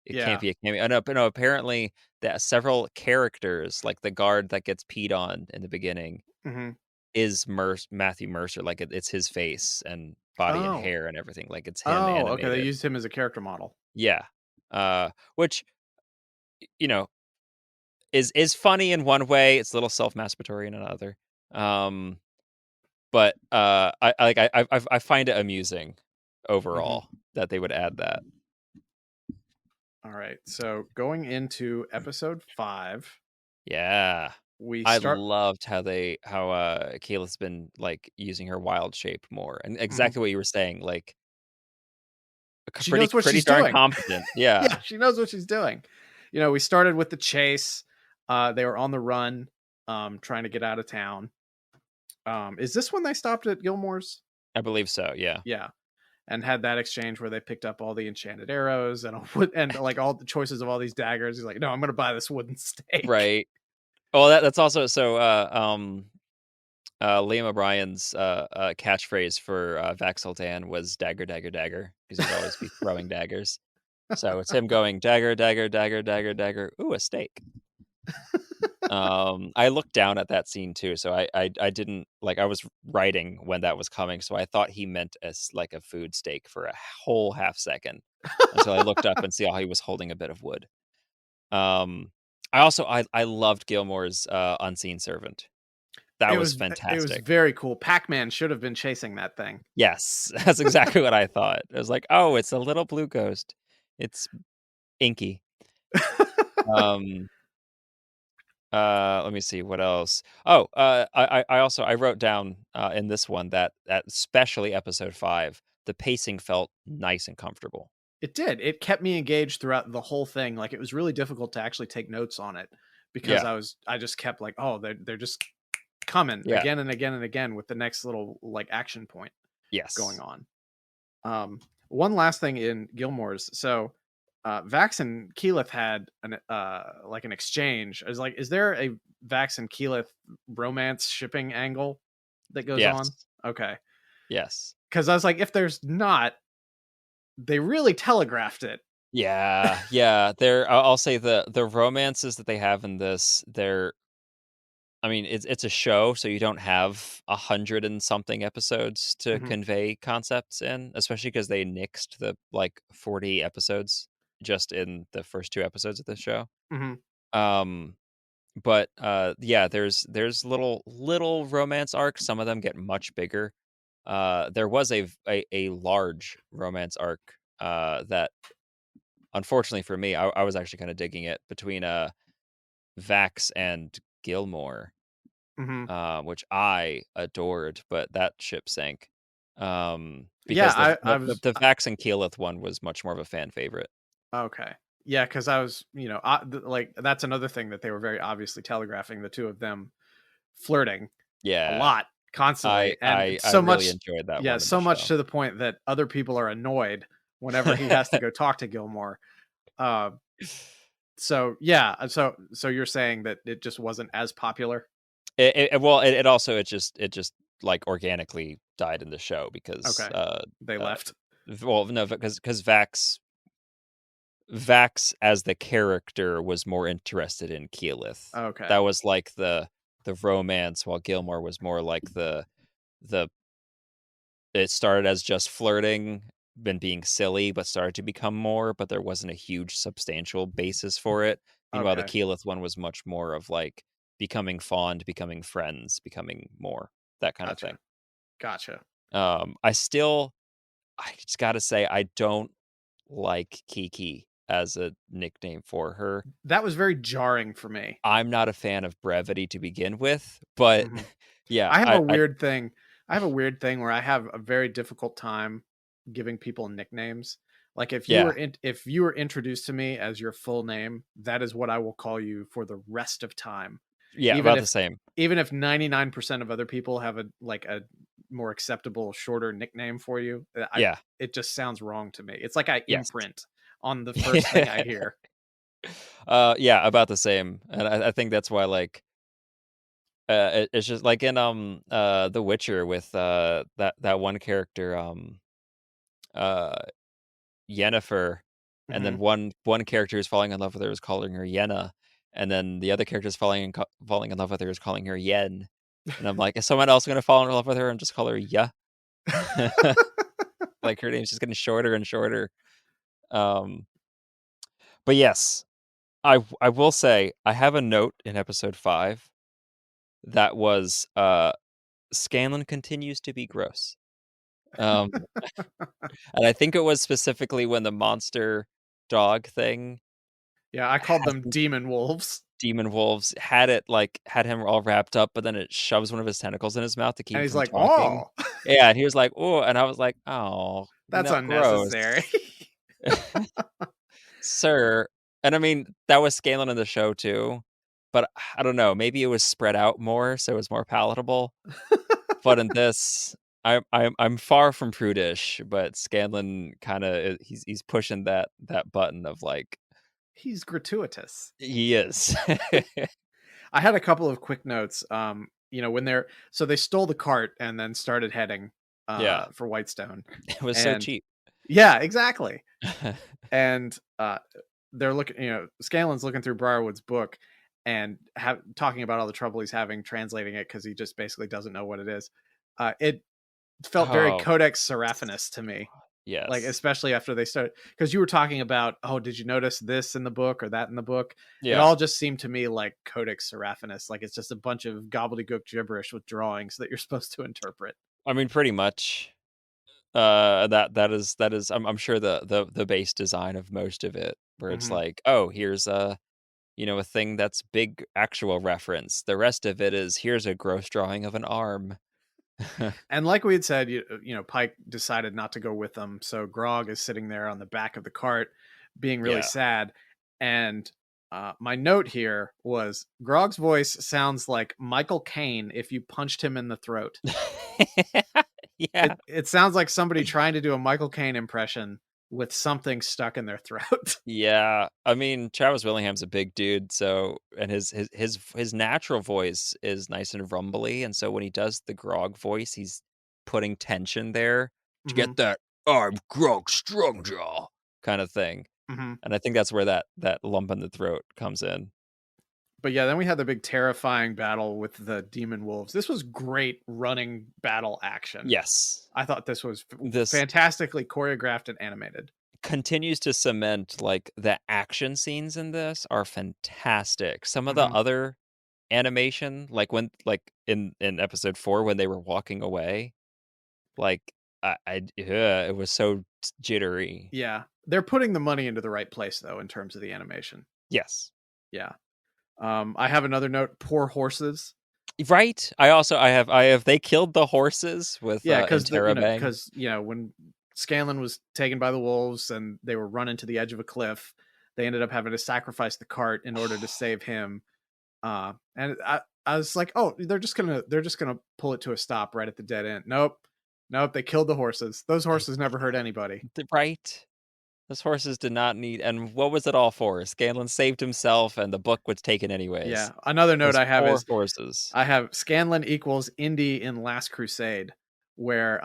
It can't Yeah. be a cameo. Oh, no, but no, apparently that several characters, like the guard that gets peed on in the beginning, Hmm. is Matthew Mercer. Like it's his face and body and Oh. hair and everything. Like it's him Oh. Okay. They animated. used him as a character model. Yeah. Which you know is funny in one way. It's a little self-masturbatory in another. Um, but I find it amusing Hmm. overall that they would add that. All right. So going into episode 5, Yeah. we I start. loved how Kayla's been like using her wild shape more, and Mhm. exactly what you were saying, like She pretty knows what pretty she's darn doing. competent. Yeah, Yeah. she knows what she's doing. We started with the chase. They were on the run, trying to get out of town. Is this when they stopped at Gilmore's? I believe so. Yeah. Yeah, and had that exchange where they picked up all the enchanted arrows and and like all the choices of all these daggers. He's like, "No, I'm going to buy this wooden stake." Right. Oh, that's also so. Liam O'Brien's catchphrase for Vaxel Dan was dagger, dagger, dagger, because he'd always be throwing daggers. So it's him going dagger, dagger, dagger, dagger, dagger. Ooh, a steak. I looked down at that scene too, so I didn't like I was writing when that was coming, so I thought he meant as like a food steak for a whole half second until I looked up and saw he was holding a bit of wood. Um, I loved Gilmore's unseen servant. That was It was fantastic. very cool. Pac-Man should have been chasing that thing. Yes, that's exactly what I thought. I was like, oh, it's a little blue ghost. It's inky. Um, let me see what else. Oh, I also I wrote down in this one that especially episode 5, the pacing felt nice and comfortable. It did. It kept me engaged throughout the whole thing. Like it was really difficult to actually take notes on it because Yeah, I just kept like, oh, they're just coming yeah, again and again and again with the next little like action point going yes, on. One last thing in Gilmore's. So Vax and Keyleth had an like an exchange. I was like, is there a Vax and Keyleth romance shipping angle that goes on? yes, Okay. yes. Because I was like, if there's not, they really telegraphed it. Yeah, yeah. I'll say the romances that they have in this, I mean, it's a show, so you don't have 100 and something episodes to Hmm. convey concepts in, especially because they nixed the like 40 episodes just in the first 2 episodes of the show. Hmm. Um, but yeah, there's little romance arcs. Some of them get much bigger. There was a large romance arc that unfortunately for me, I was actually kind of digging it between Vax and Gilmore, Hmm. which I adored, but that ship sank. Yeah, Because the I the the, was the Vax and Keyleth one was much more of a fan favorite. okay. Yeah, because I was, like that's another thing that they were very obviously telegraphing the two of them flirting a Yeah, lot constantly, and I so really much, enjoyed that yeah, one in the so much show. to the point that other people are annoyed whenever he has to go talk to Gilmore. Uh, so yeah, so you're saying that it just wasn't as popular? Well, it also it just like organically died in the show because Okay, they uh left. well no because Vax as the character was more interested in Keyleth. Okay, That was like the romance, while Gilmore was more like the it started as just flirting, been being silly, but started to become more, but there wasn't a huge substantial basis for it. Meanwhile, the okay, Keyleth one was much more of like becoming fond, becoming friends, becoming more, that kind of thing. gotcha, gotcha. I just gotta say, I don't like Kiki as a nickname for her. That was very jarring for me. I'm not a fan of brevity to begin with, but Hmm. yeah, I have a weird thing. I have a weird thing where I have a very difficult time giving people nicknames. Like yeah, if you were introduced to me as your full name, that is what I will call you for the rest of time. yeah, Even about the if same. 99% of other people have a more acceptable shorter nickname for you, I Yeah. it just sounds wrong to me. It's like I Yes. imprint on the first thing I hear. Yeah, about the same, and I think that's why, like, it's just like in, The Witcher with, that one character, uh, Yennefer, and then Hmm. one character who's falling in love with her is calling her Yenna, and then the other character is falling in love with her is calling her Yen, and I'm like, "Is someone else gonna fall in love with her and just call her Ya?" Like, her name's just getting shorter and shorter, um, but yes, I will say, I have a note in episode 5 that was, Scanlan continues to be gross. Um, and I think it was specifically when the monster dog thing Yeah, I called has them these demon wolves, demon wolves, had him all wrapped up, but then it shoves one of his tentacles in his mouth to keep and him he's from like, talking. "Oh, Yeah, and he was like, "Oh," and I was like, "Oh, that's no, gross." unnecessary." Sir. And I mean, that was Scanlan in the show too, but I don't know, maybe it was spread out more, so it was more palatable. But in this, I'm far from prudish, but Scanlan kinda he's pushing that button of, like He's gratuitous. he is. I had a couple of quick notes. when they stole the cart and then started heading Yeah. for Whitestone. It was so And cheap. yeah, exactly. And they're looking, Scanlan's looking through Briarwood's book and talking about all the trouble he's having translating it because he just basically doesn't know what it is. It felt very Oh, Codex Seraphinus to me, like yes. especially after they started, because you were talking about, oh, did you notice this in the book or that in the book? It Yeah. all just seemed to me like Codex Seraphinus, like it's just a bunch of gobbledygook gibberish with drawings that you're supposed to interpret. I mean, pretty much. That is I'm sure the base design of most of it, where it's Hmm. like, oh, here's a thing that's big actual reference. The rest of it is here's a gross drawing of an arm. And like we had said, Pike decided not to go with them, so Grog is sitting there on the back of the cart, being really Yeah. sad. And my note here was Grog's voice sounds like Michael Caine if you punched him in the throat. Yeah. It sounds like somebody trying to do a Michael Caine impression with something stuck in their throat. Yeah. I mean, Travis Willingham's a big dude, so and his natural voice is nice and rumbly, and so when he does the Grog voice, he's putting tension there. To Hmm. get that I'm Grog Strongjaw kind of thing. Hmm. And I think that's where that lump in the throat comes in. But yeah, then we had the big terrifying battle with the demon wolves. This was great running battle action. Yes. I thought this was This fantastically choreographed and animated. continues to cement, like, the action scenes in this are fantastic. Some of the Hmm. other animation, in episode 4 when they were walking away, like, it was so jittery. Yeah, they're putting the money into the right place though in terms of the animation. Yes. Yeah. I have another note. Poor horses. Right? I have they killed the horses with, Yeah, because Interrobang. when Scanlan was taken by the wolves and they were running to the edge of a cliff, they ended up having to sacrifice the cart in order to save him. And I was like, oh, they're just gonna pull it to a stop right at the dead end. Nope, nope. They killed the horses. Those horses never hurt anybody. Right? Those horses did not need, and what was it all for? Scanlan saved himself, and the book was taken anyways. Yeah. Another note Those I have poor is horses. I have Scanlan equals Indy in Last Crusade, where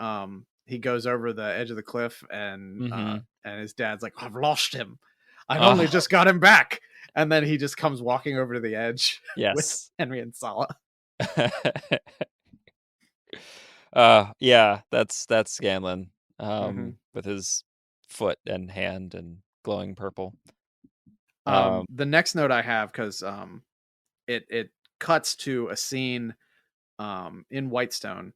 he goes over the edge of the cliff Mhm. and his dad's like, I've lost him. I've only Ah, just got him back. And then he just comes walking over to the edge with yes. Henry and Sala. Yeah, that's Scanlan, Hmm. with his foot and hand and glowing purple. Um, The next note I have, because it cuts to a scene in Whitestone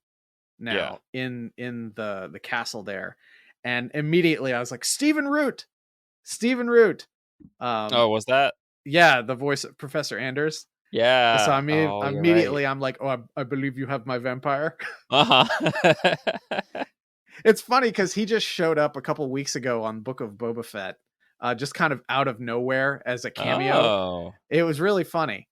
yeah. now in the castle there, and immediately I was like, Stephen Root. Um, Oh, was that? yeah, the voice of Professor Anders. So Yeah. I mean, Oh, you're right. immediately I'm like, oh, I believe you have my vampire. Uh-huh. It's funny because he just showed up a couple weeks ago on Book of Boba Fett, just kind of out of nowhere as a cameo. Oh, It was really funny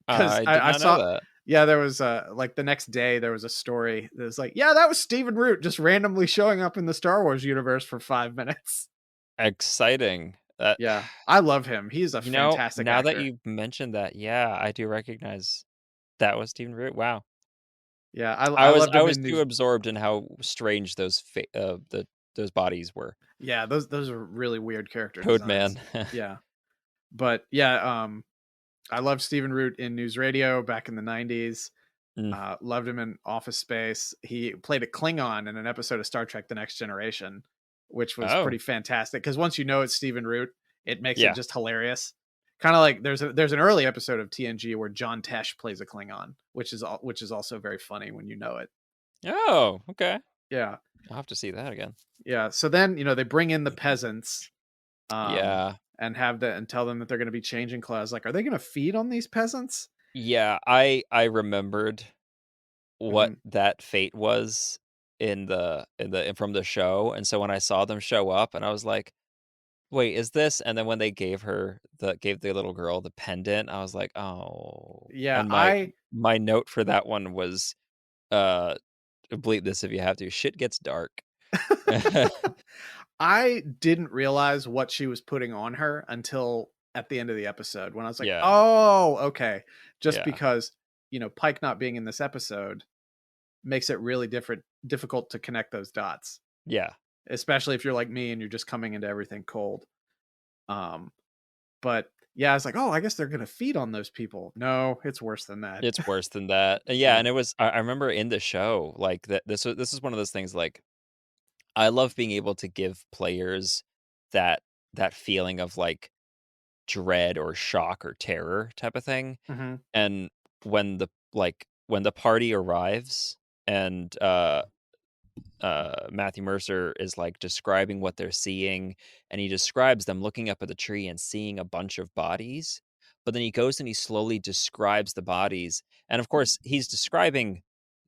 because I did I not know saw, that. yeah, there was like the next day there was a story that was like, yeah, that was Stephen Root just randomly showing up in the Star Wars universe for 5 minutes. Exciting. That Yeah, I love him. He's a fantastic now that actor. you mentioned that, yeah, I do recognize that was Stephen Root. Wow. Yeah, I I was loved I him was in too News. absorbed in how strange those bodies were. Yeah, those are really weird character Code designs. Man. Yeah, but yeah, I loved Stephen Root in News Radio back in the '90s. Mm. Loved him in Office Space. He played a Klingon in an episode of Star Trek: The Next Generation, which was Oh, pretty fantastic. Because once you know it's Stephen Root, it makes it yeah. just hilarious. Kind of like there's an early episode of TNG where John Tesh plays a Klingon, which is also very funny when you know it. Oh, okay. Yeah, I'll have to see that again. yeah. So then they bring in the peasants, um, Yeah. and tell them that they're going to be changing clothes. Like, are they going to feed on these peasants? Yeah, I remembered what Hmm. that fate was from the show, and so when I saw them show up and I was like, "Wait, is this?" And then when they gave the little girl the pendant, I was like, "Oh." Yeah, And I my note for that one was, uh, bleep this if you have to, shit gets dark. I didn't realize what she was putting on her until at the end of the episode when I was like, Yeah, "Oh, okay." Just yeah. because Pike not being in this episode makes it really difficult to connect those dots, Yeah. especially if you're like me and you're just coming into everything cold. But yeah, I was like, oh, I guess they're gonna feed on those people. No, it's worse than that. It's worse than that. Yeah, Yeah. and it was I remember in the show, like, that this is one of those things, like, I love being able to give players that that feeling of, like, dread or shock or terror type of thing, Hmm. and when the party arrives and, Matthew Mercer is, like, describing what they're seeing, and he describes them looking up at the tree and seeing a bunch of bodies, but then he goes and he slowly describes the bodies, and, of course, he's describing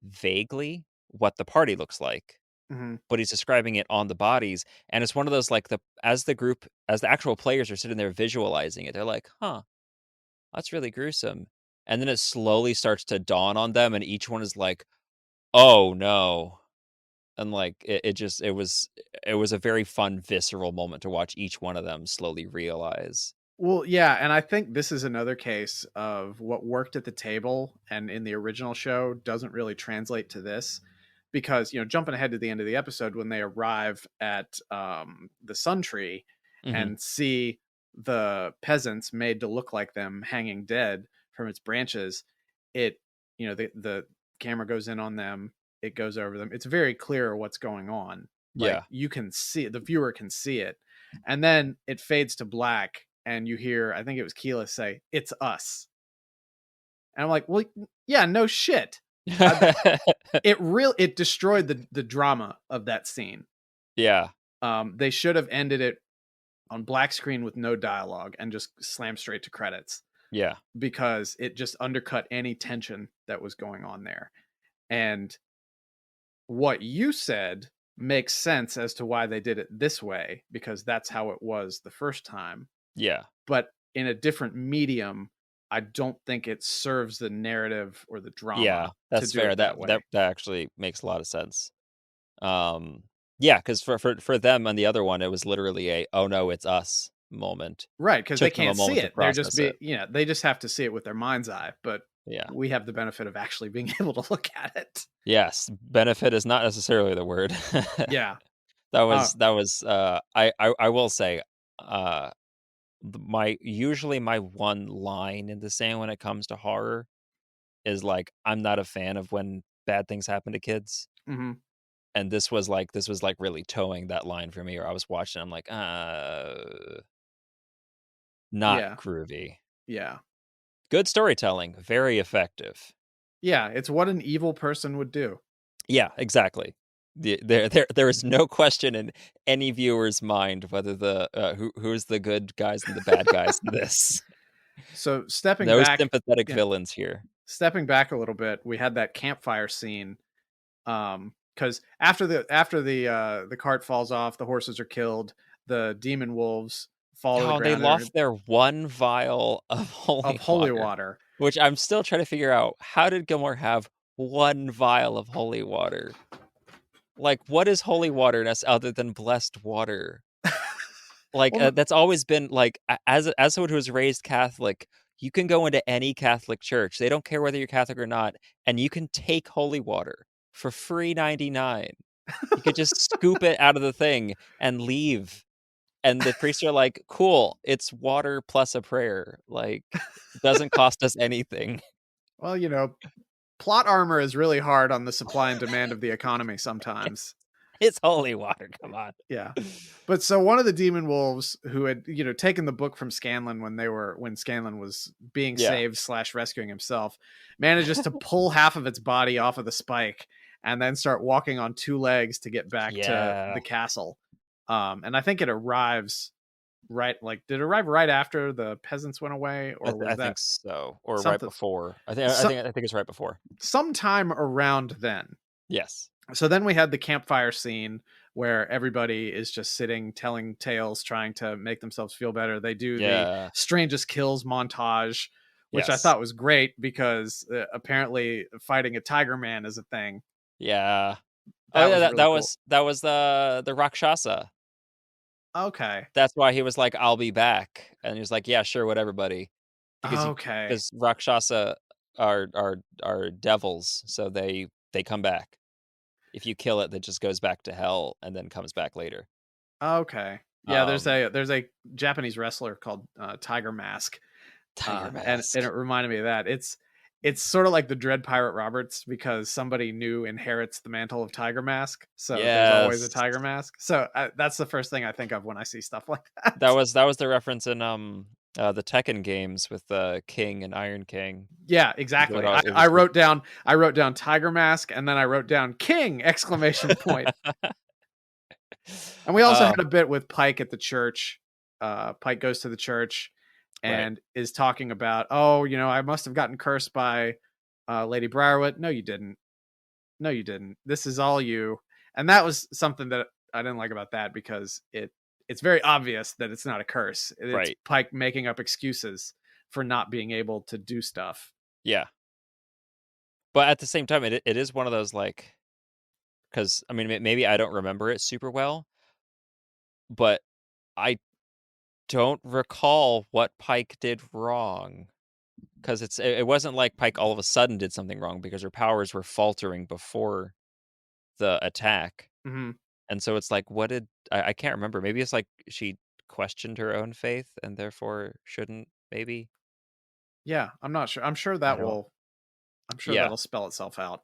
vaguely what the party looks like, Hmm. but he's describing it on the bodies, and it's one of those, like, as the actual players are sitting there visualizing it, they're like, "Huh, that's really gruesome," and then it slowly starts to dawn on them, and each one is like, "Oh, no." And, like, it was a very fun, visceral moment to watch each one of them slowly realize. Well, yeah, and I think this is another case of what worked at the table and in the original show doesn't really translate to this, because jumping ahead to the end of the episode when they arrive at the Sun Tree Mhm. and see the peasants made to look like them hanging dead from its branches, it the camera goes in on them, it goes over them. It's very clear what's going on. Like, Yeah. you can see it, the viewer can see it, and then it fades to black and you hear, I think it was Keyless say, "It's us." And I'm like, well, yeah, no shit. It destroyed the drama of that scene. Yeah. They should have ended it on black screen with no dialogue and just slammed straight to credits, Yeah. because it just undercut any tension that was going on there. And what you said makes sense as to why they did it this way, because that's how it was the first time. Yeah. But in a different medium, I don't think it serves the narrative or the Yeah. drama to That's do fair. it that way. That actually makes a lot of sense. Yeah, because for them on the other one, it was literally a, "Oh, no, it's us" moment. Right, because they Took them a can't see moment to it. They're just process it. they just have to see it with their mind's eye. But Yeah. we have the benefit of actually being able to look at it. Yes, benefit is not necessarily the word. Yeah. That was, I will say, uh my usually my one line in the sand when it comes to horror is like, I'm not a fan of when bad things happen to kids, Hmm. and this was like really towing that line for me, or I was watching, I'm like, not Yeah. groovy. Yeah. Good storytelling, very effective. Yeah. It's what an evil person would do. Yeah, exactly. There is no question in any viewer's mind whether who's the good guys and the bad guys in this. So stepping No back, sympathetic yeah, villains here. stepping back a little bit, we had that campfire scene. Because after the cart falls off, the horses are killed, the demon wolves fall to the Oh, they ground. They're lost their one vial of of holy holy water, water. which I'm still trying to figure out, how did Gilmore have one vial of holy water? Like, what is holy water other than blessed water? Like, Well, that's always been, like, as someone who was raised Catholic, you can go into any Catholic church, they don't care whether you're Catholic or not, and you can take holy water for free 99. You could just scoop it out of the thing and leave. And the priests are like, "Cool, it's water plus a prayer, like, doesn't cost us anything." well, plot armor is really hard on the supply and demand of the economy sometimes. It's holy water, come on. Yeah. But so one of the demon wolves who had, taken the book from Scanlan when Scanlan was being Yeah. saved / rescuing himself, manages to pull half of its body off of the spike and then start walking on two legs to get back to Yeah. the castle. And I think it arrives did it arrive right after the peasants went away, or I was think that so, or right something before. so, I think it's right before. sometime around then? Yes. So then we had the campfire scene where everybody is just sitting telling tales, trying to make themselves feel better. They do the Yeah. strangest kills montage, which I Yes. thought was great because apparently fighting a tiger man is a thing. Yeah. Oh, That yeah, was really cool. that was the Rakshasa. Okay. That's why he was like, "I'll be back," and he was like, "Yeah, sure, whatever, buddy," because Okay. Rakshasa are devils, so they come back. If you kill it, that just goes back to hell and then comes back later. Okay. Yeah, Um, there's a Japanese wrestler called Tiger Mask, Tiger and it Mask. reminded me of that. It's sort of like the Dread Pirate Roberts because somebody new inherits the mantle of Tiger Mask, so there's always a Yes. Tiger Mask. So that's the first thing I think of when I see stuff like that. That was the reference in the Tekken games with King and Iron King. Yeah, They would exactly. all, I, it I was wrote down I wrote down Tiger Mask, and then I wrote down King exclamation point. And we also uh had a bit with Pike at the church. Pike goes to the church right. and is talking about, oh, I must have gotten cursed by Lady Briarwood. No, you didn't. No, you didn't. This is all you. And that was something that I didn't like about that because it's very obvious that it's not a curse. It's Right. Pike making up excuses for not being able to do stuff. Yeah. But at the same time, it is one of those, like, because I mean, maybe I don't remember it super well, but I don't recall what Pike did wrong. Because it wasn't like Pike all of a sudden did something wrong because her powers were faltering before the attack. Hmm. And so it's like, what did I can't remember. Maybe it's like she questioned her own faith and therefore shouldn't, maybe. Yeah, I'm not sure. I don't I'm sure Yeah. that'll spell itself out.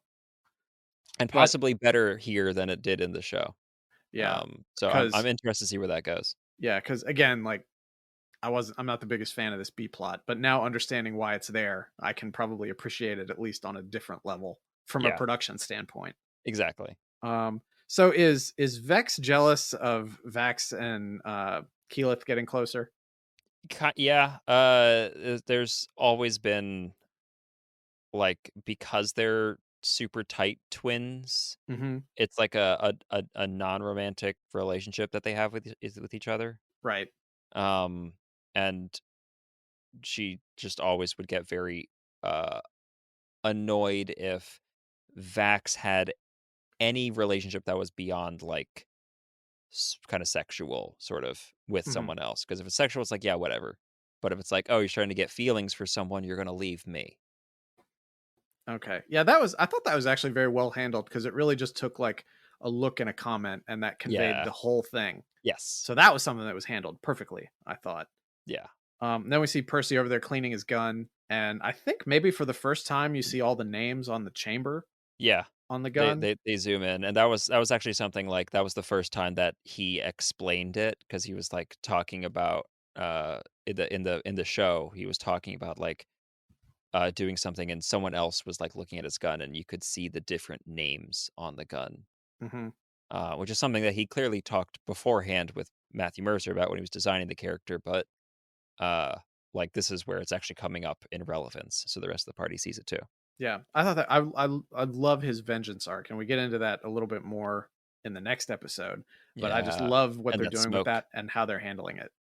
And But possibly better here than it did in the show. yeah, So I'm because interested to see where that goes. because again, like I'm not the biggest fan of this B plot, but now understanding why it's there, I can probably appreciate it at least on a different level from a Yeah, production standpoint. exactly. So is Vex jealous of Vax and Keyleth getting closer? Yeah, there's always been, like, because they're super tight twins, Hmm. it's like a non-romantic relationship that they have with each other. Right. Um, and she just always would get very uh annoyed if Vax had any relationship that was beyond, like, kind of sexual, sort of, with Hmm. someone else. Because if it's sexual, it's like, yeah, whatever. But if it's like, oh, you're trying to get feelings for someone, you're gonna leave me. Okay. Yeah, I thought that was actually very well handled because it really just took like a look and a comment and that conveyed Yeah. the whole thing. Yes. So that was something that was handled perfectly, I thought. Yeah. Then we see Percy over there cleaning his gun, and I think maybe for the first time you see all the names on the chamber Yeah. on the They gun. they they zoom in, and that was actually something, like, that was the first time that he explained it because he was, like, talking about, in the show, he was talking about, like, doing something, and someone else was, like, looking at his gun, and you could see the different names on the gun, Hmm. which is something that he clearly talked beforehand with Matthew Mercer about when he was designing the character, but, uh, like, this is where it's actually coming up in relevance, so the rest of the party sees it too. Yeah, I thought that I love his vengeance arc, and we get into that a little bit more in the next episode. But I just Yeah, love what and they're that doing with smoke. that and how they're handling it.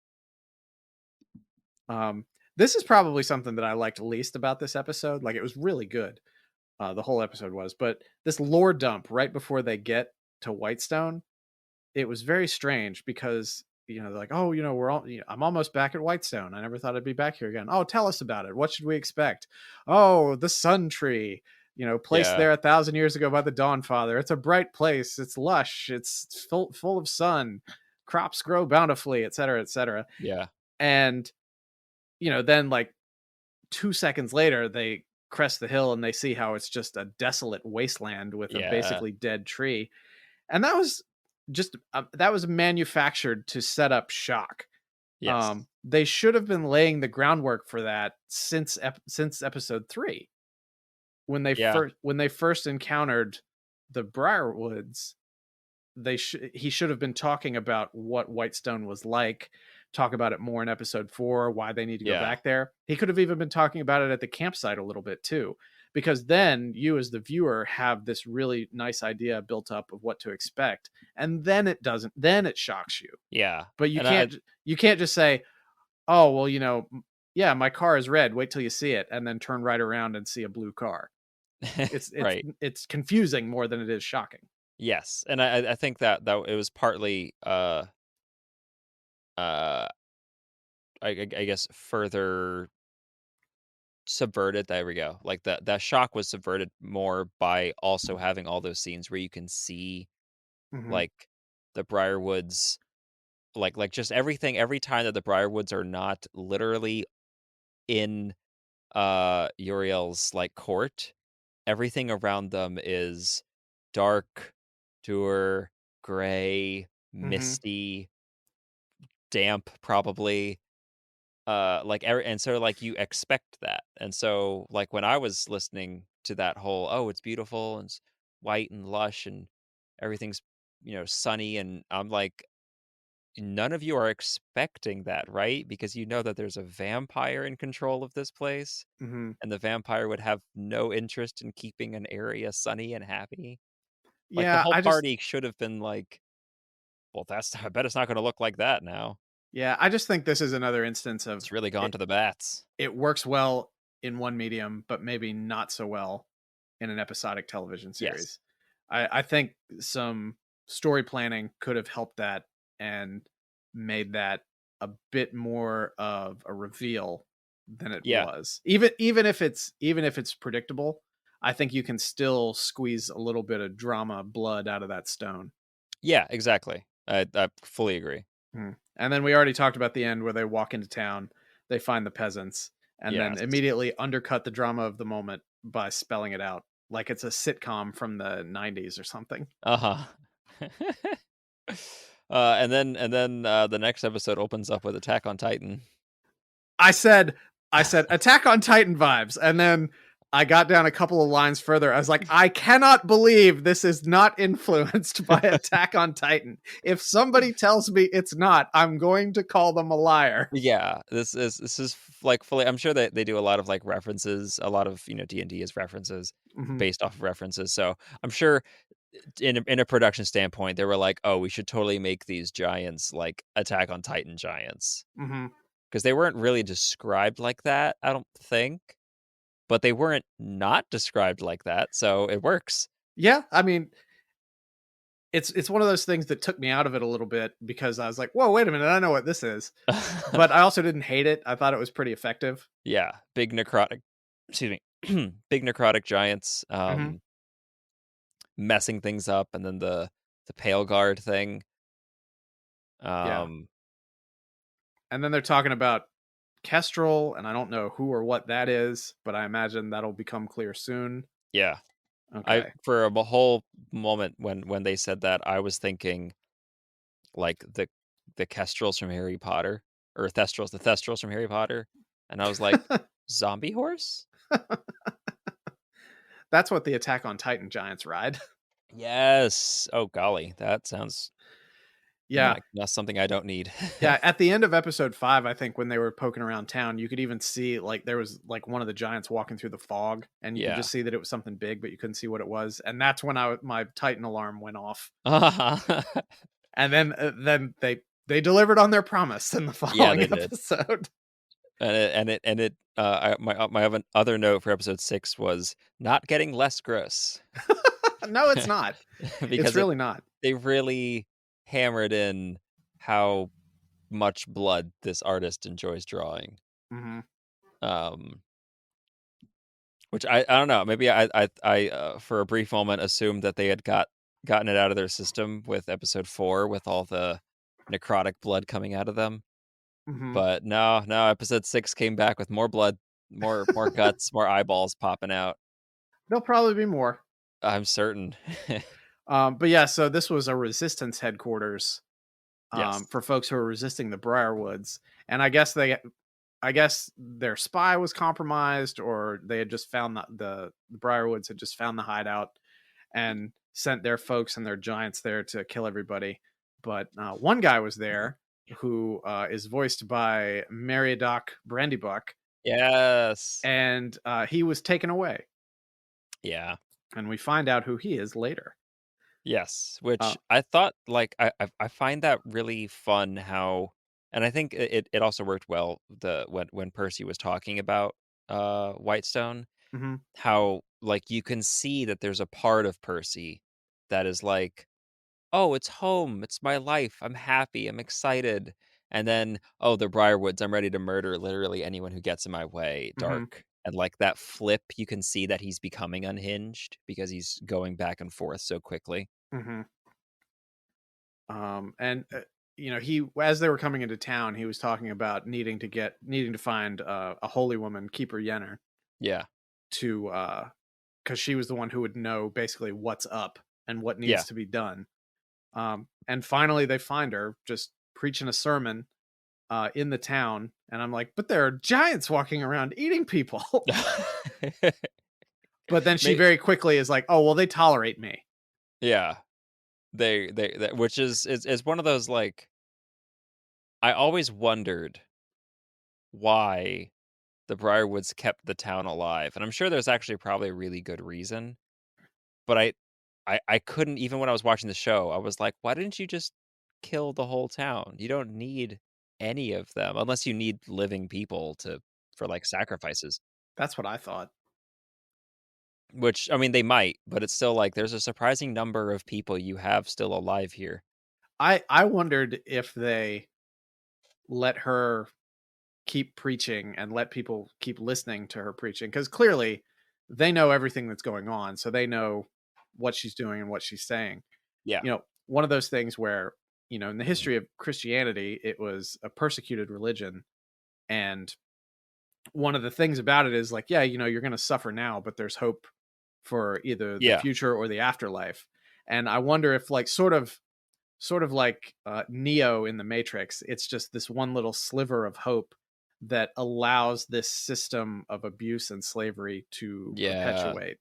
This is probably something that I liked least about this episode. Like it was really good, the whole episode was, but this lore dump right before they get to Whitestone, it was very strange because they're like, oh, we're all, I'm almost back at Whitestone. I never thought I'd be back here again. Oh, tell us about it. What should we expect? Oh, the Sun Tree, placed Yeah, there 1,000 years ago by the Dawn Father. It's a bright place. It's lush. It's full of sun. Crops grow bountifully, et cetera, et cetera. yeah, And then like 2 seconds later, they crest the hill and they see how it's just a desolate wasteland with a yeah, basically dead tree, and that was just that was manufactured to set up shock. yes, They should have been laying the groundwork for that since episode 3 yeah, when they first encountered the Briarwoods. He should have been talking about what Whitestone was like, talk about it more in episode 4, why they need to go yeah, back there. He could have even been talking about it at the campsite a little bit too, because then you as the viewer have this really nice idea built up of what to expect, and then it shocks you. yeah, But and I you can't just say, "Oh, well, yeah, my car is red. Wait till you see it," and then turn right around and see a blue car. It's it's right. it's confusing more than it is shocking. Yes, and I think that it was partly, uh, I guess further subverted. There we go. Like that shock was subverted more by also having all those scenes where you can see Hmm. like the Briarwoods, like just everything. Every time that the Briarwoods are not literally in Uriel's like court, everything around them is dark, dour, gray, Hmm. misty, damp, probably. And so like you expect that. And so like when I was listening to that whole, oh, it's beautiful and it's white and lush and everything's, sunny, and I'm like, none of you are expecting that, right? Because you know that there's a vampire in control of this place, Hmm. and the vampire would have no interest in keeping an area sunny and happy. Like the Yeah, whole I just party should have been like, well, I bet it's not going to look like that now. yeah, I just think this is another instance of It's really gone it, to the bats. it works well in one medium, but maybe not so well in an episodic television Yes. series. I think some story planning could have helped that and made that a bit more of a reveal than it Yeah. was. Even if it's predictable, I think you can still squeeze a little bit of drama blood out of that stone. Yeah, exactly. I fully agree. Hmm. And then we already talked about the end where they walk into town, they find the peasants, and then Yes. immediately undercut the drama of the moment by spelling it out like it's a sitcom from the 90s or something. Uh-huh. The next episode opens up with Attack on Titan. I said I said Attack on Titan vibes, and then I got down a couple of lines further. I was like, I cannot believe this is not influenced by Attack on Titan. If somebody tells me it's not, I'm going to call them a liar. Yeah, like fully. I'm sure that they do a lot of like references. A lot of D&D is references Hmm. based off of references. So I'm sure in a production standpoint, they were like, oh, we should totally make these giants like Attack on Titan giants, Hmm. because they weren't really described like that. I don't think, but they weren't not described like that, so it works. Yeah, I mean, it's one of those things that took me out of it a little bit because I was like, whoa, wait a minute, I know what this is. But I also didn't hate it. I thought it was pretty effective. Yeah, big necrotic. Excuse me, big necrotic giants. Hmm. Messing things up, and then the pale guard thing. Yeah. Um, And then they're talking about Kestrel, and I don't know who or what that is, but I imagine that'll become clear soon. yeah, I Okay. for a whole moment when they said that, I was thinking like the Kestrels from Harry Potter, or the Thestrals from Harry Potter, and I was like, zombie horse. That's what the Attack on Titan giants ride. Yes. Oh golly, that sounds Yeah. like that's something I don't need. Yeah, at the end of episode 5, I think when they were poking around town, you could even see like there was like one of the giants walking through the fog, and you could Yeah. just see that it was something big, but you couldn't see what it was. And that's when my Titan alarm went off. And then they delivered on their promise in the Yeah, following they did. episode. My other note for episode 6 was not getting less gross. No, it's not. It's Because really not. they really hammered in how much blood this artist enjoys drawing. Hmm. Um, which I don't know. Maybe I for a brief moment assumed that they had gotten it out of their system with episode 4 with all the necrotic blood coming out of them. Hmm. But no, episode 6 came back with more blood, more guts, more eyeballs popping out. There'll probably be more. I'm certain. But yeah, so this was a resistance headquarters Yes. for folks who are resisting the Briarwoods, and I guess their spy was compromised, or they had just found the Briarwoods had just found the hideout and sent their folks and their giants there to kill everybody. But one guy was there who is voiced by Meriadoc Brandybuck, Yes. and he was taken away, Yeah. and we find out who he is later. Yes, Uh, which I thought, like, I find that really fun how, and I think it also worked well when Percy was talking about Whitestone, mhm, how like you can see that there's a part of Percy that is like, oh, it's home, it's my life, I'm happy, I'm excited, and then, oh, the Briarwoods, I'm ready to murder literally anyone who gets in my way, mhm. dark. And like that flip, you can see that he's becoming unhinged because he's going back and forth so quickly. Mm-hmm. And he, as they were coming into town, he was talking about needing to find a holy woman, Keeper Yenner, Yeah. to because she was the one who would know basically what's up and what needs Yeah. to be done. And finally they find her just preaching a sermon in the town, and I'm like, but there are giants walking around eating people. But then she very quickly is like, oh well, they tolerate me. Yeah. They which is one of those, like, I always wondered why the Briarwoods kept the town alive, and I'm sure there's actually probably a really good reason, but I couldn't, even when I was watching the show, I was like, "Why didn't you just kill the whole town? You don't need any of them unless you need living people for, like, sacrifices." That's what I thought. Which, I mean, they might, but it's still like, there's a surprising number of people you have still alive here. I wondered if they let her keep preaching and let people keep listening to her preaching, because clearly they know everything that's going on, so they know what she's doing and what she's saying. Yeah. One of those things where, in the history of Christianity, it was a persecuted religion, and one of the things about it is like, yeah, you're going to suffer now, but there's hope for either the Yeah. future or the afterlife. And I wonder if, like, sort of like Neo in the Matrix, it's just this one little sliver of hope that allows this system of abuse and slavery to Yeah. perpetuate.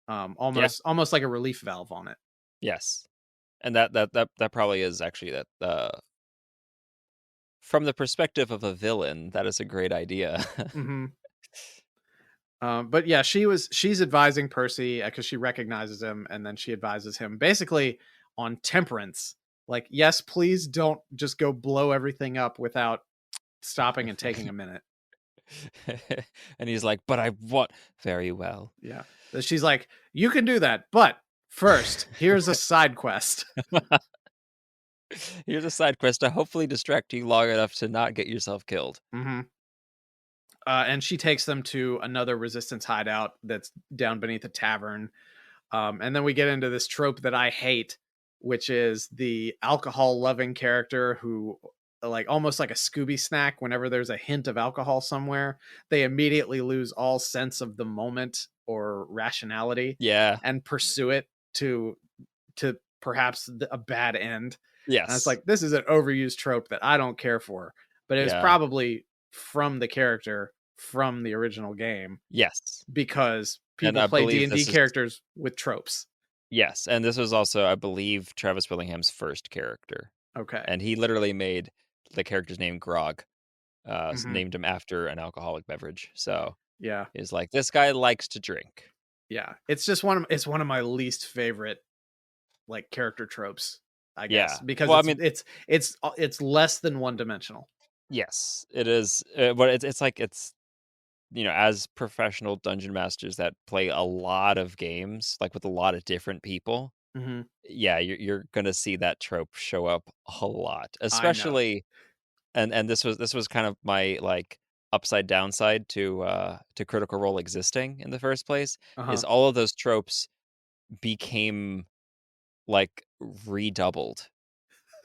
Yeah. Almost like a relief valve on it. Yes. And that probably is actually that, from the perspective of a villain, that is a great idea. Mm-hmm. But yeah, she's advising Percy because she recognizes him, and then she advises him basically on temperance. Like, yes, please don't just go blow everything up without stopping and taking a minute. And he's like, "But I want very well." Yeah. She's like, you can do that, but first, here's a side quest. Here's a side quest to hopefully distract you long enough to not get yourself killed. Mm-hmm. And she takes them to another resistance hideout that's down beneath a tavern. And then we get into this trope that I hate, which is the alcohol loving character who, like, almost like a Scooby snack, whenever there's a hint of alcohol somewhere, they immediately lose all sense of the moment or rationality Yeah. and pursue it to perhaps a bad end. And it's Yes. like, this is an overused trope that I don't care for, but it's Yeah. probably from the character from the original game, Yes. because And people I play believe D&D this is characters with tropes. Yes, and this was also, I believe, Travis Willingham's first character, Okay. and he literally made the character's name Grog, Mm-hmm. named him after an alcoholic beverage. So Yeah. he's like, this guy likes to drink. Yeah. It's just one of my least favorite, like, character tropes, I guess, Yeah. because Well, I mean, it's less than one dimensional. yes, it is. But it's like, it's, as professional dungeon masters that play a lot of games, like with a lot of different people, Mm-hmm. yeah, you're gonna see that trope show up a lot, I know. especially. And this was kind of my, like, upside downside to Critical Role existing in the first place, is Uh-huh. all of those tropes became, like, redoubled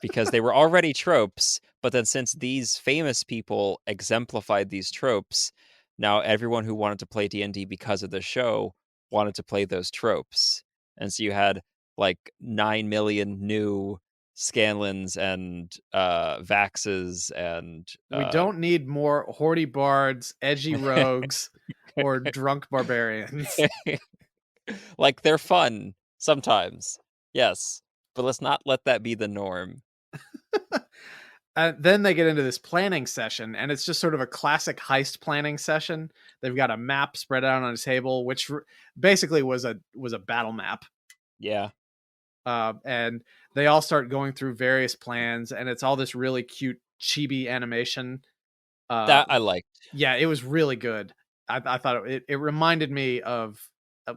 because they were already tropes, but then since these famous people exemplified these tropes, now everyone who wanted to play D&D because of the show wanted to play those tropes. And so you had like 9 million new Scanlans and Vaxes and We don't need more horty bards, edgy rogues, or drunk barbarians. like, they're fun sometimes. Yes, but let's not let that be the norm. Then they get into this planning session, and it's just sort of a classic heist planning session. They've got a map spread out on a table, which basically was a battle map. Yeah. And they all start going through various plans, and it's all this really cute chibi animation. That I liked. Yeah, it was really good. I thought it reminded me of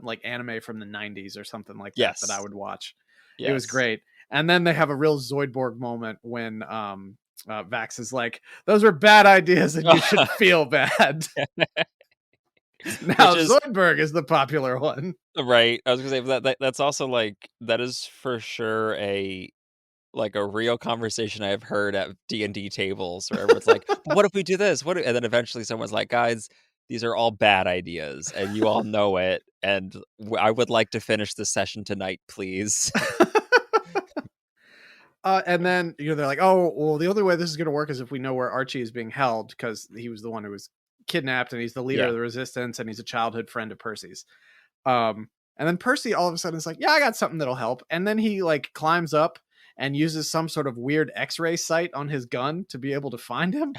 like anime from the 90s or something like that I Yes. would watch. It was Yes. great. And then they have a real Zoidberg moment when Vax is like, those were bad ideas and you should feel bad. Now which is Zoidberg is the popular one. right. I was gonna say that's also like that is for sure a like a real conversation I've heard at D&D tables where everyone's like, "What if we do this? What if—" And then eventually someone's like, "Guys, these are all bad ideas, and you all know it, and I would like to finish the session tonight, please." And then they're like, "Oh, well, the only way this is going to work is if we know where Archie is being held because he was the one who was kidnapped, and he's the leader Yeah. of the resistance, and he's a childhood friend of Percy's." And then Percy all of a sudden is like, "Yeah, I got something that'll help," and then he like climbs up and uses some sort of weird X-ray sight on his gun to be able to find him.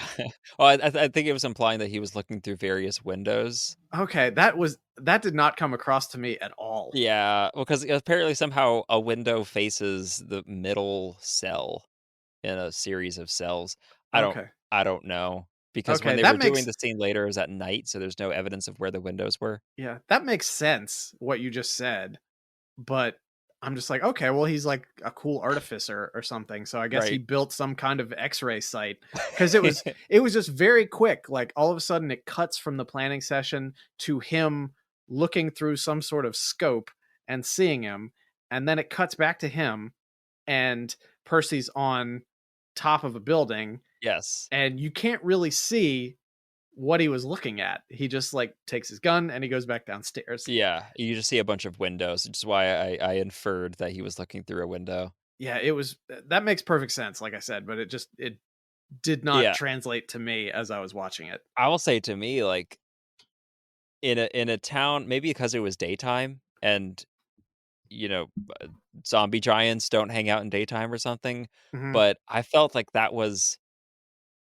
Well, I think it was implying that he was looking through various windows. Okay, that did not come across to me at all. Yeah, well, because apparently somehow a window faces the middle cell in a series of cells. I don't Okay, I don't know, because when okay, they that were doing makes the scene later, it was at night, so there's no evidence of where the windows were. yeah, that makes sense what you just said. But I'm just like, okay, well, he's like a cool artificer or something. So I guess he Right. built some kind of X-ray site because it was just very quick. Like all of a sudden, it cuts from the planning session to him looking through some sort of scope and seeing him, and then it cuts back to him, and Percy's on top of a building, Yes. and you can't really see what he was looking at. He just like takes his gun and he goes back downstairs. Yeah, you just see a bunch of windows, which is why I inferred that he was looking through a window. Yeah, it was that makes perfect sense, like I said, but it did not Yeah, translate to me as I was watching it. I will say to me, like, in a town maybe because it was daytime and, you know, zombie giants don't hang out in daytime or something, Mhm. but I felt like that was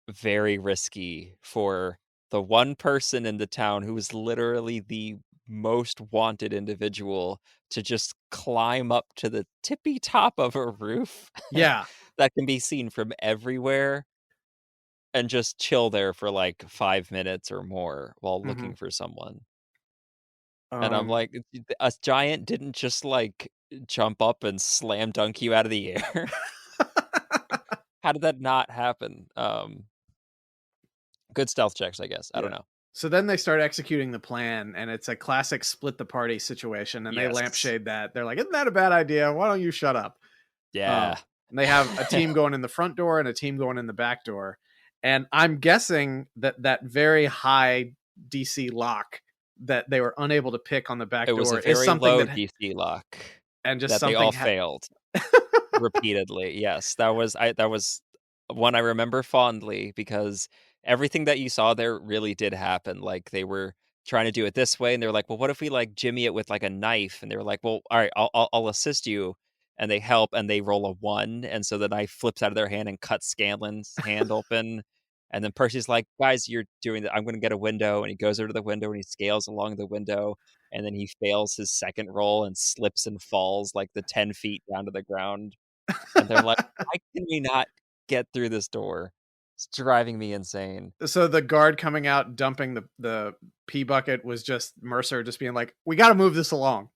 very risky for the one person in the town who was literally the most wanted individual to just climb up to the tippy top of a roof Yeah. that can be seen from everywhere and just chill there for like 5 minutes or more while looking Mhm. for someone. And I'm Um, like, a giant didn't just like jump up and slam dunk you out of the air. How did that not happen? Good stealth checks, I guess. I don't yeah. know. So then they start executing the plan, and it's a classic split the party situation, and they Yes. lampshade that. They're like, "Isn't that a bad idea? Why don't you shut up?" Yeah. And they have a team going in the front door and a team going in the back door. And I'm guessing that that very high DC lock that they were unable to pick on the It back was a door is very something low that DC lock and just that they all something failed repeatedly. Yes, that was one I remember fondly because everything that you saw there really did happen. Like, they were trying to do it this way, and they were like, "Well, what if we, like, jimmy it with, like, a knife?" And they were like, "Well, alright, I'll assist you." And they help, and they roll a 1, and so the knife flips out of their hand and cuts Scanlan's hand open, and then Percy's like, "Guys, you're doing that. I'm gonna get a window," and he goes over to the window, and he scales along the window, and then he fails his second roll and slips and falls, like, the 10 feet down to the ground, and they're like, "Why can we not get through this door? It's driving me insane." So the guard coming out dumping the pee bucket was just Mercer just being like, "We got to move this along."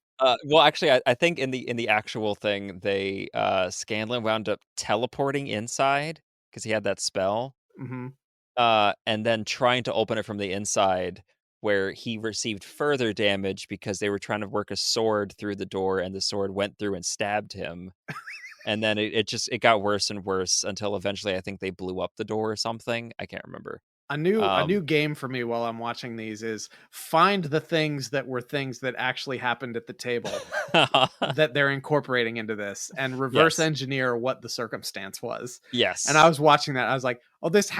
Well, actually, I think in the actual thing, they, Scanlan wound up teleporting inside because he had that spell, Hmm. and then trying to open it from the inside, where he received further damage because they were trying to work a sword through the door, and the sword went through and stabbed him. And then it got worse and worse until eventually I think they blew up the door or something. I can't remember. A new Um, game for me while I'm watching these is find the things that were things that actually happened at the table that they're incorporating into this and reverse yes, engineer what the circumstance was. And I yes. was watching that. I was like, oh, this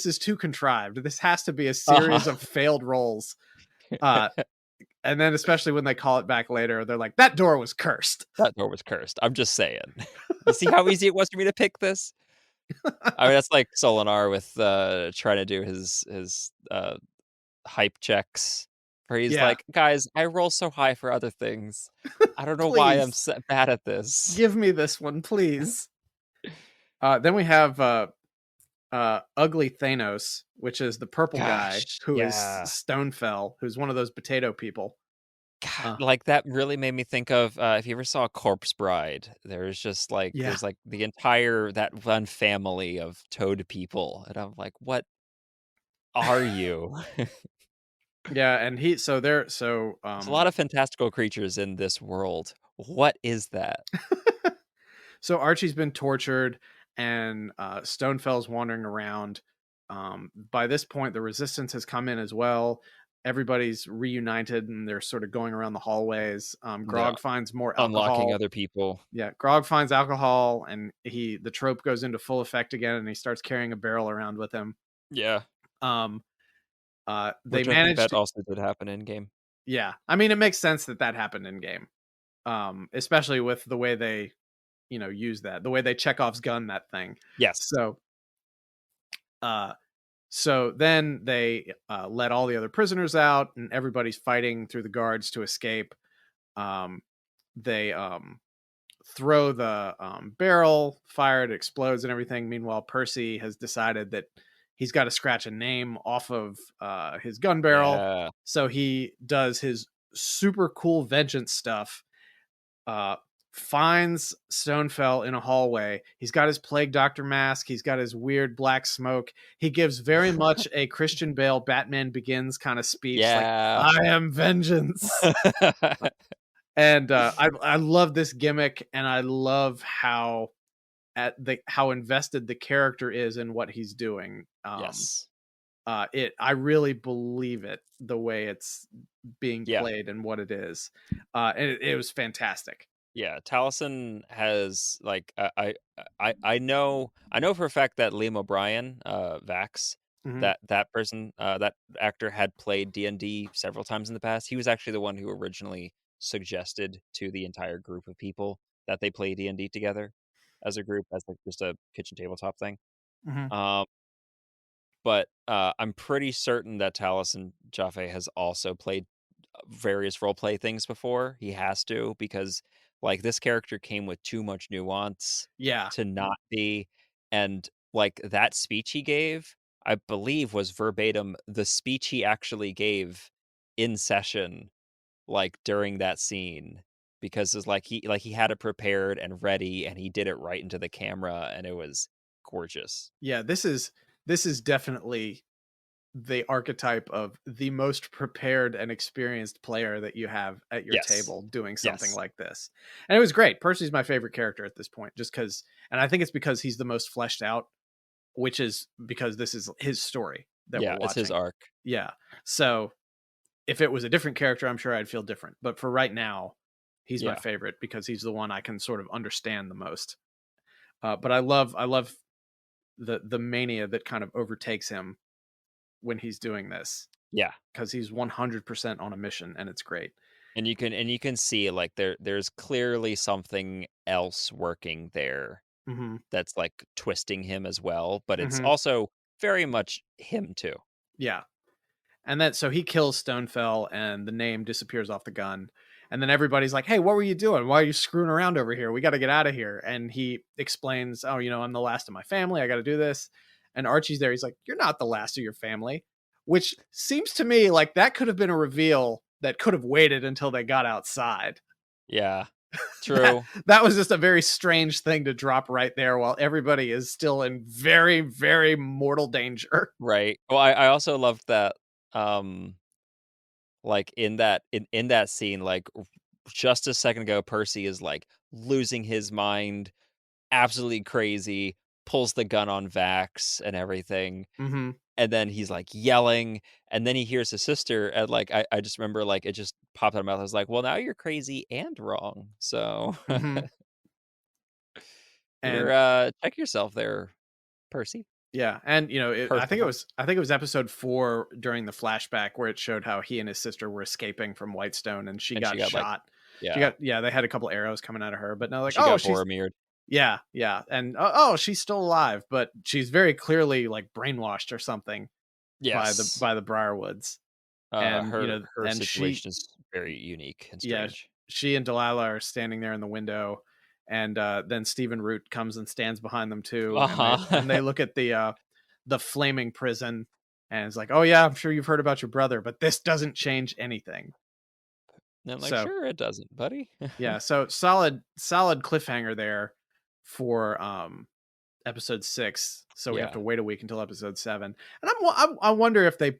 is too contrived. This has to be a Uh-huh. series of failed rolls. Uh, and then, especially when they call it back later, they're like, that door was cursed. That door was cursed. I'm just saying. You see how easy it was for me to pick this? I mean, that's like Solinar with, trying to do his hype checks, where he's Yeah, like, "Guys, I roll so high for other things. I don't know why I'm please so bad at this." give me this one, please. Then we have ugly Thanos, which is the purple guy Gosh, who is yeah. Stonefell, who's one of those potato people. God, Uh, like, that really made me think of, if you ever saw Corpse Bride, yeah, there's, like, the entire that one family of toad people, and I'm like, "What are you?" Yeah, and There's a lot of fantastical creatures in this world. What is that? so Archie's been tortured, and Stonefell's wandering around. By this point, the Resistance has come in as well. Everybody's reunited, and they're sort of going around the hallways. Yeah, Grog finds more unlocking alcohol. other people. Yeah, Grog finds alcohol, and the trope goes into full effect again, and he starts carrying a barrel around with him. Yeah, Um, they which I think managed that to, also did happen in game. yeah. I mean, it makes sense that that happened in game, especially with the way they, use that, the way they Chekhov's gun that thing. Yes. So, uh, so then they let all the other prisoners out, and everybody's fighting through the guards to escape. They throw the barrel, fire, it explodes and everything. Meanwhile, Percy has decided that he's got to scratch a name off of his gun barrel. Yeah. So he does his super cool vengeance stuff, uh, finds Stonefell in a hallway. He's got his plague doctor mask. He's got his weird black smoke. He gives very much a Christian Bale Batman Begins kind of speech, like, Yeah. I am vengeance. And I love this gimmick, and I love how invested the character is in what he's doing. Yes. I really believe it, the way it's being Yeah. played and what it is. And it was fantastic. Yeah, Taliesin has like I know for a fact that Liam O'Brien, Vax, Hmm. that person, that actor had played D&D several times in the past. He was actually the one who originally suggested to the entire group of people that they play D&D together as a group, as like just a kitchen tabletop thing. Hmm. Um, but I'm pretty certain that Taliesin Jaffe has also played various role play things before. He has to, because like this character came with too much nuance Yeah. to not be, and like that speech he gave, I believe was verbatim the speech he actually gave in session, like during that scene, because it's like he had it prepared and ready, and he did it right into the camera, and it was gorgeous. Yeah. This is definitely the archetype of the most prepared and experienced player that you have at your Yes. table doing something Yes. like this. And it was great. Percy's my favorite character at this point, just because, and I think it's because he's the most fleshed out, which is because this is his story that we're Yeah, it's his watching. arc. Yeah. So if it was a different character, I'm sure I'd feel different. But for right now, he's my Yeah. favorite because he's the one I can sort of understand the most. But I love the mania that kind of overtakes him when he's doing this, Yeah. because he's 100% on a mission, and it's great. And you can see like there's clearly something else working there Hmm. that's like twisting him as well, but it's Hmm. also very much him too. Yeah. And then so he kills Stonefell, and the name disappears off the gun. And then everybody's like, hey, what were you doing? Why are you screwing around over here? We got to get out of here. And he explains, oh, I'm the last of my family. I got to do this. And Archie's there. He's like, you're not the last of your family, which seems to me like that could have been a reveal that could have waited until they got outside. Yeah. that, True. that was just a very strange thing to drop right there while everybody is still in very, very mortal danger. Right. Well, I also loved that um like in that scene, like just a second ago Percy is like losing his mind, absolutely crazy, pulls the gun on Vax and everything. Hmm. And then he's, like, yelling, and then he hears his sister, and, like, I just remember, like, it just popped out of my mouth. I was like, "Well, now you're crazy and wrong, so Hmm. you're, And check yourself there, Percy, yeah, and I think it Percival." was I think it was episode 4 during the flashback where it showed how he and his sister were escaping from Whitestone, and she And she got got, like, shot. yeah, Yeah, they had a couple arrows coming out of her, but now like, she oh, got she's, Boromired. yeah, yeah, and oh, she's still alive, but she's very clearly like brainwashed or something by the Yes. Briarwoods. And Her and situation is very unique and yeah, strange. she and Delilah are standing there in the window, and then Stephen Root comes and stands behind them too, and they Uh-huh. look at the flaming prison, and it's like, oh yeah, I'm sure you've heard about your brother, but this doesn't change anything. And I'm like, So "Sure, it doesn't, buddy." yeah, so solid cliffhanger there for episode 6. So we have Yeah. to wait a week until episode 7, and I wonder if they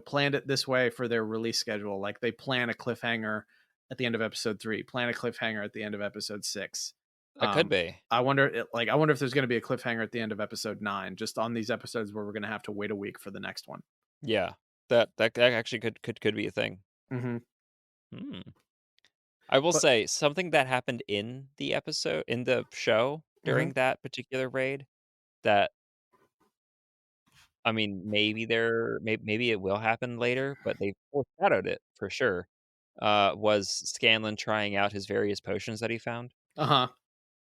planned it this way for their release schedule. Like they plan a cliffhanger at the end of episode 3, plan a cliffhanger at the end of episode 6. That could be. I wonder if there's going to be a cliffhanger at the end of episode 9, just on these episodes where we're going to have to wait a week for the next one. Yeah, that actually could be a thing. Mm-hmm. I will say something that happened in the show during that particular raid that, I mean, maybe it will happen later, but they foreshadowed it for sure. Was Scanlan trying out his various potions that he found?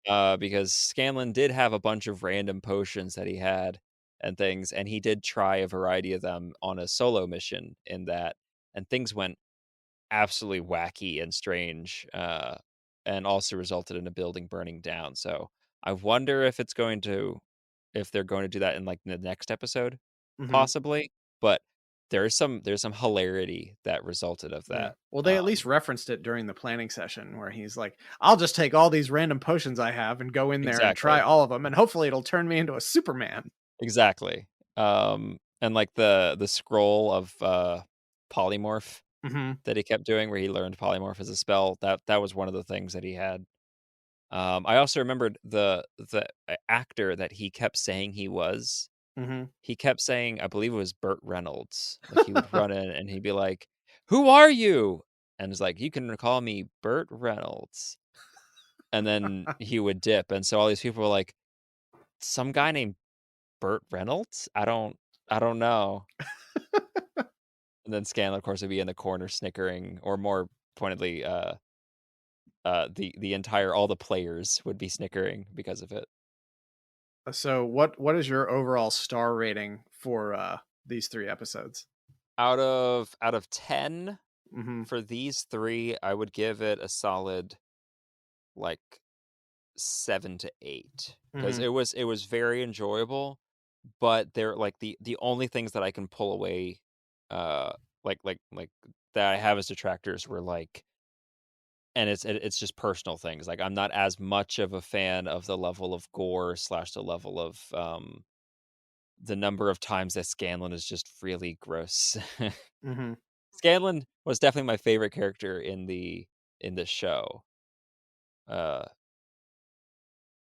Because Scanlan did have a bunch of random potions that he had and things, and he did try a variety of them on a solo mission in that, and things went absolutely wacky and strange, and also resulted in a building burning down. So I wonder if they're going to do that in like the next episode, possibly. But there's some hilarity that resulted of that. Yeah. Well, they at least referenced it during the planning session where he's like, I'll just take all these random potions I have and go in there and try all of them, and hopefully it'll turn me into a Superman. Exactly. And like the scroll of polymorph that he kept doing, where he learned polymorph as a spell, that was one of the things that he had. I also remembered the actor that he kept saying he was. He kept saying, I believe it was Burt Reynolds. Like he would run in and he'd be like, "Who are you?" And it's like, "You can call me Burt Reynolds." And then he would dip, and so all these people were like, "Some guy named Burt Reynolds? I don't know." And then Scanlan, of course, would be in the corner snickering, or more pointedly, all the players would be snickering because of it. So what is your overall star rating for these 3 episodes? Out of 10 for these 3, I would give it a solid like 7 to 8, because it was very enjoyable, but they're like the only things that I can pull away like that I have as detractors were like, and it's just personal things. Like I'm not as much of a fan of the level of gore / the level of the number of times that Scanlan is just really gross. Scanlan was definitely my favorite character in the show.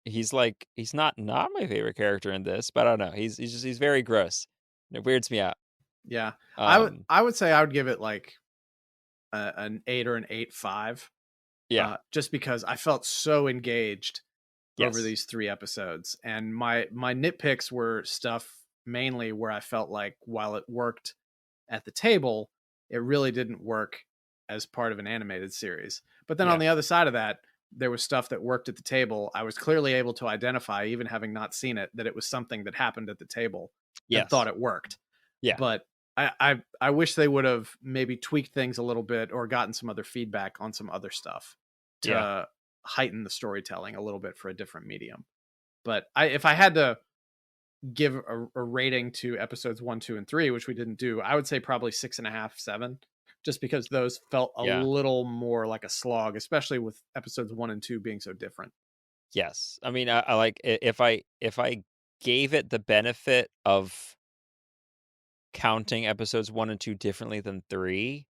He's not my favorite character in this, but I don't know. He's very gross. It weirds me out. Yeah. I would say I would give it like an 8 or an 8.5. Yeah. Just because I felt so engaged over these 3 episodes, and my nitpicks were stuff mainly where I felt like while it worked at the table, it really didn't work as part of an animated series. But then on the other side of that, there was stuff that worked at the table. I was clearly able to identify, even having not seen it, that it was something that happened at the table and thought it worked. Yeah. But I wish they would have maybe tweaked things a little bit or gotten some other feedback on some other stuff to heighten the storytelling a little bit for a different medium. But if I had to give a rating to episodes 1, 2, and 3, which we didn't do, I would say probably 6.5, 7, just because those felt a little more like a slog, especially with episodes 1 and 2 being so different. Yes. I mean, I like, if I gave it the benefit of counting episodes 1 and 2 differently than 3,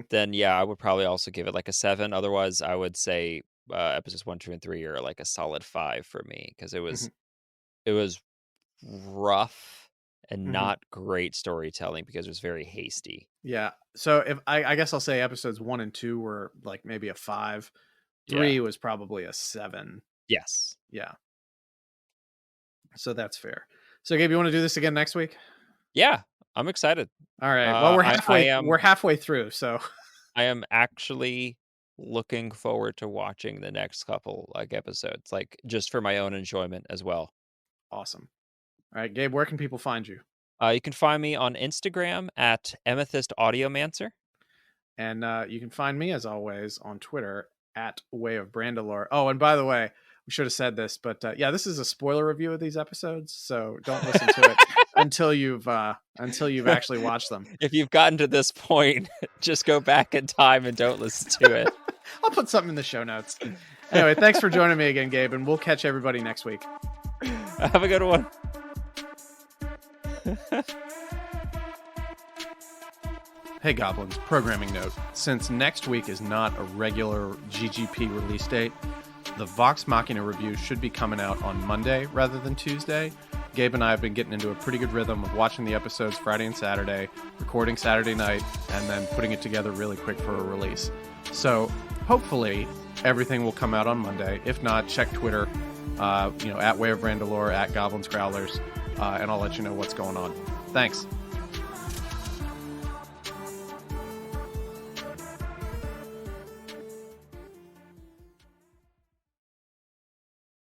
then I would probably also give it like a 7. Otherwise, I would say episodes 1, 2, and 3 are like a solid 5 for me, because it was rough and not great storytelling because it was very hasty. Yeah. So if I guess I'll say episodes 1 and 2 were like maybe a 5. 3 was probably a 7. Yes. Yeah. So that's fair. So Gabe, you want to do this again next week? Yeah, I'm excited. All right. Well, we're halfway through, so I am actually looking forward to watching the next couple episodes, like just for my own enjoyment as well. Awesome. All right, Gabe, where can people find you? You can find me on Instagram at Amethyst Audiomancer. And you can find me, as always, on Twitter at Way of Brandalore. Oh, and by the way, we should have said this, but this is a spoiler review of these episodes, so don't listen to it until you've actually watched them. If you've gotten to this point, just go back in time and don't listen to it. I'll put something in the show notes. Anyway, thanks for joining me again, Gabe, and we'll catch everybody next week. Have a good one. Hey Goblins, programming note. Since next week is not a regular GGP release date, the Vox Machina review should be coming out on Monday rather than Tuesday. Gabe and I have been getting into a pretty good rhythm of watching the episodes Friday and Saturday, recording Saturday night, and then putting it together really quick for a release. So hopefully everything will come out on Monday. If not, check Twitter, at Way of Brandalore, at Goblins Growlers, and I'll let you know what's going on. Thanks.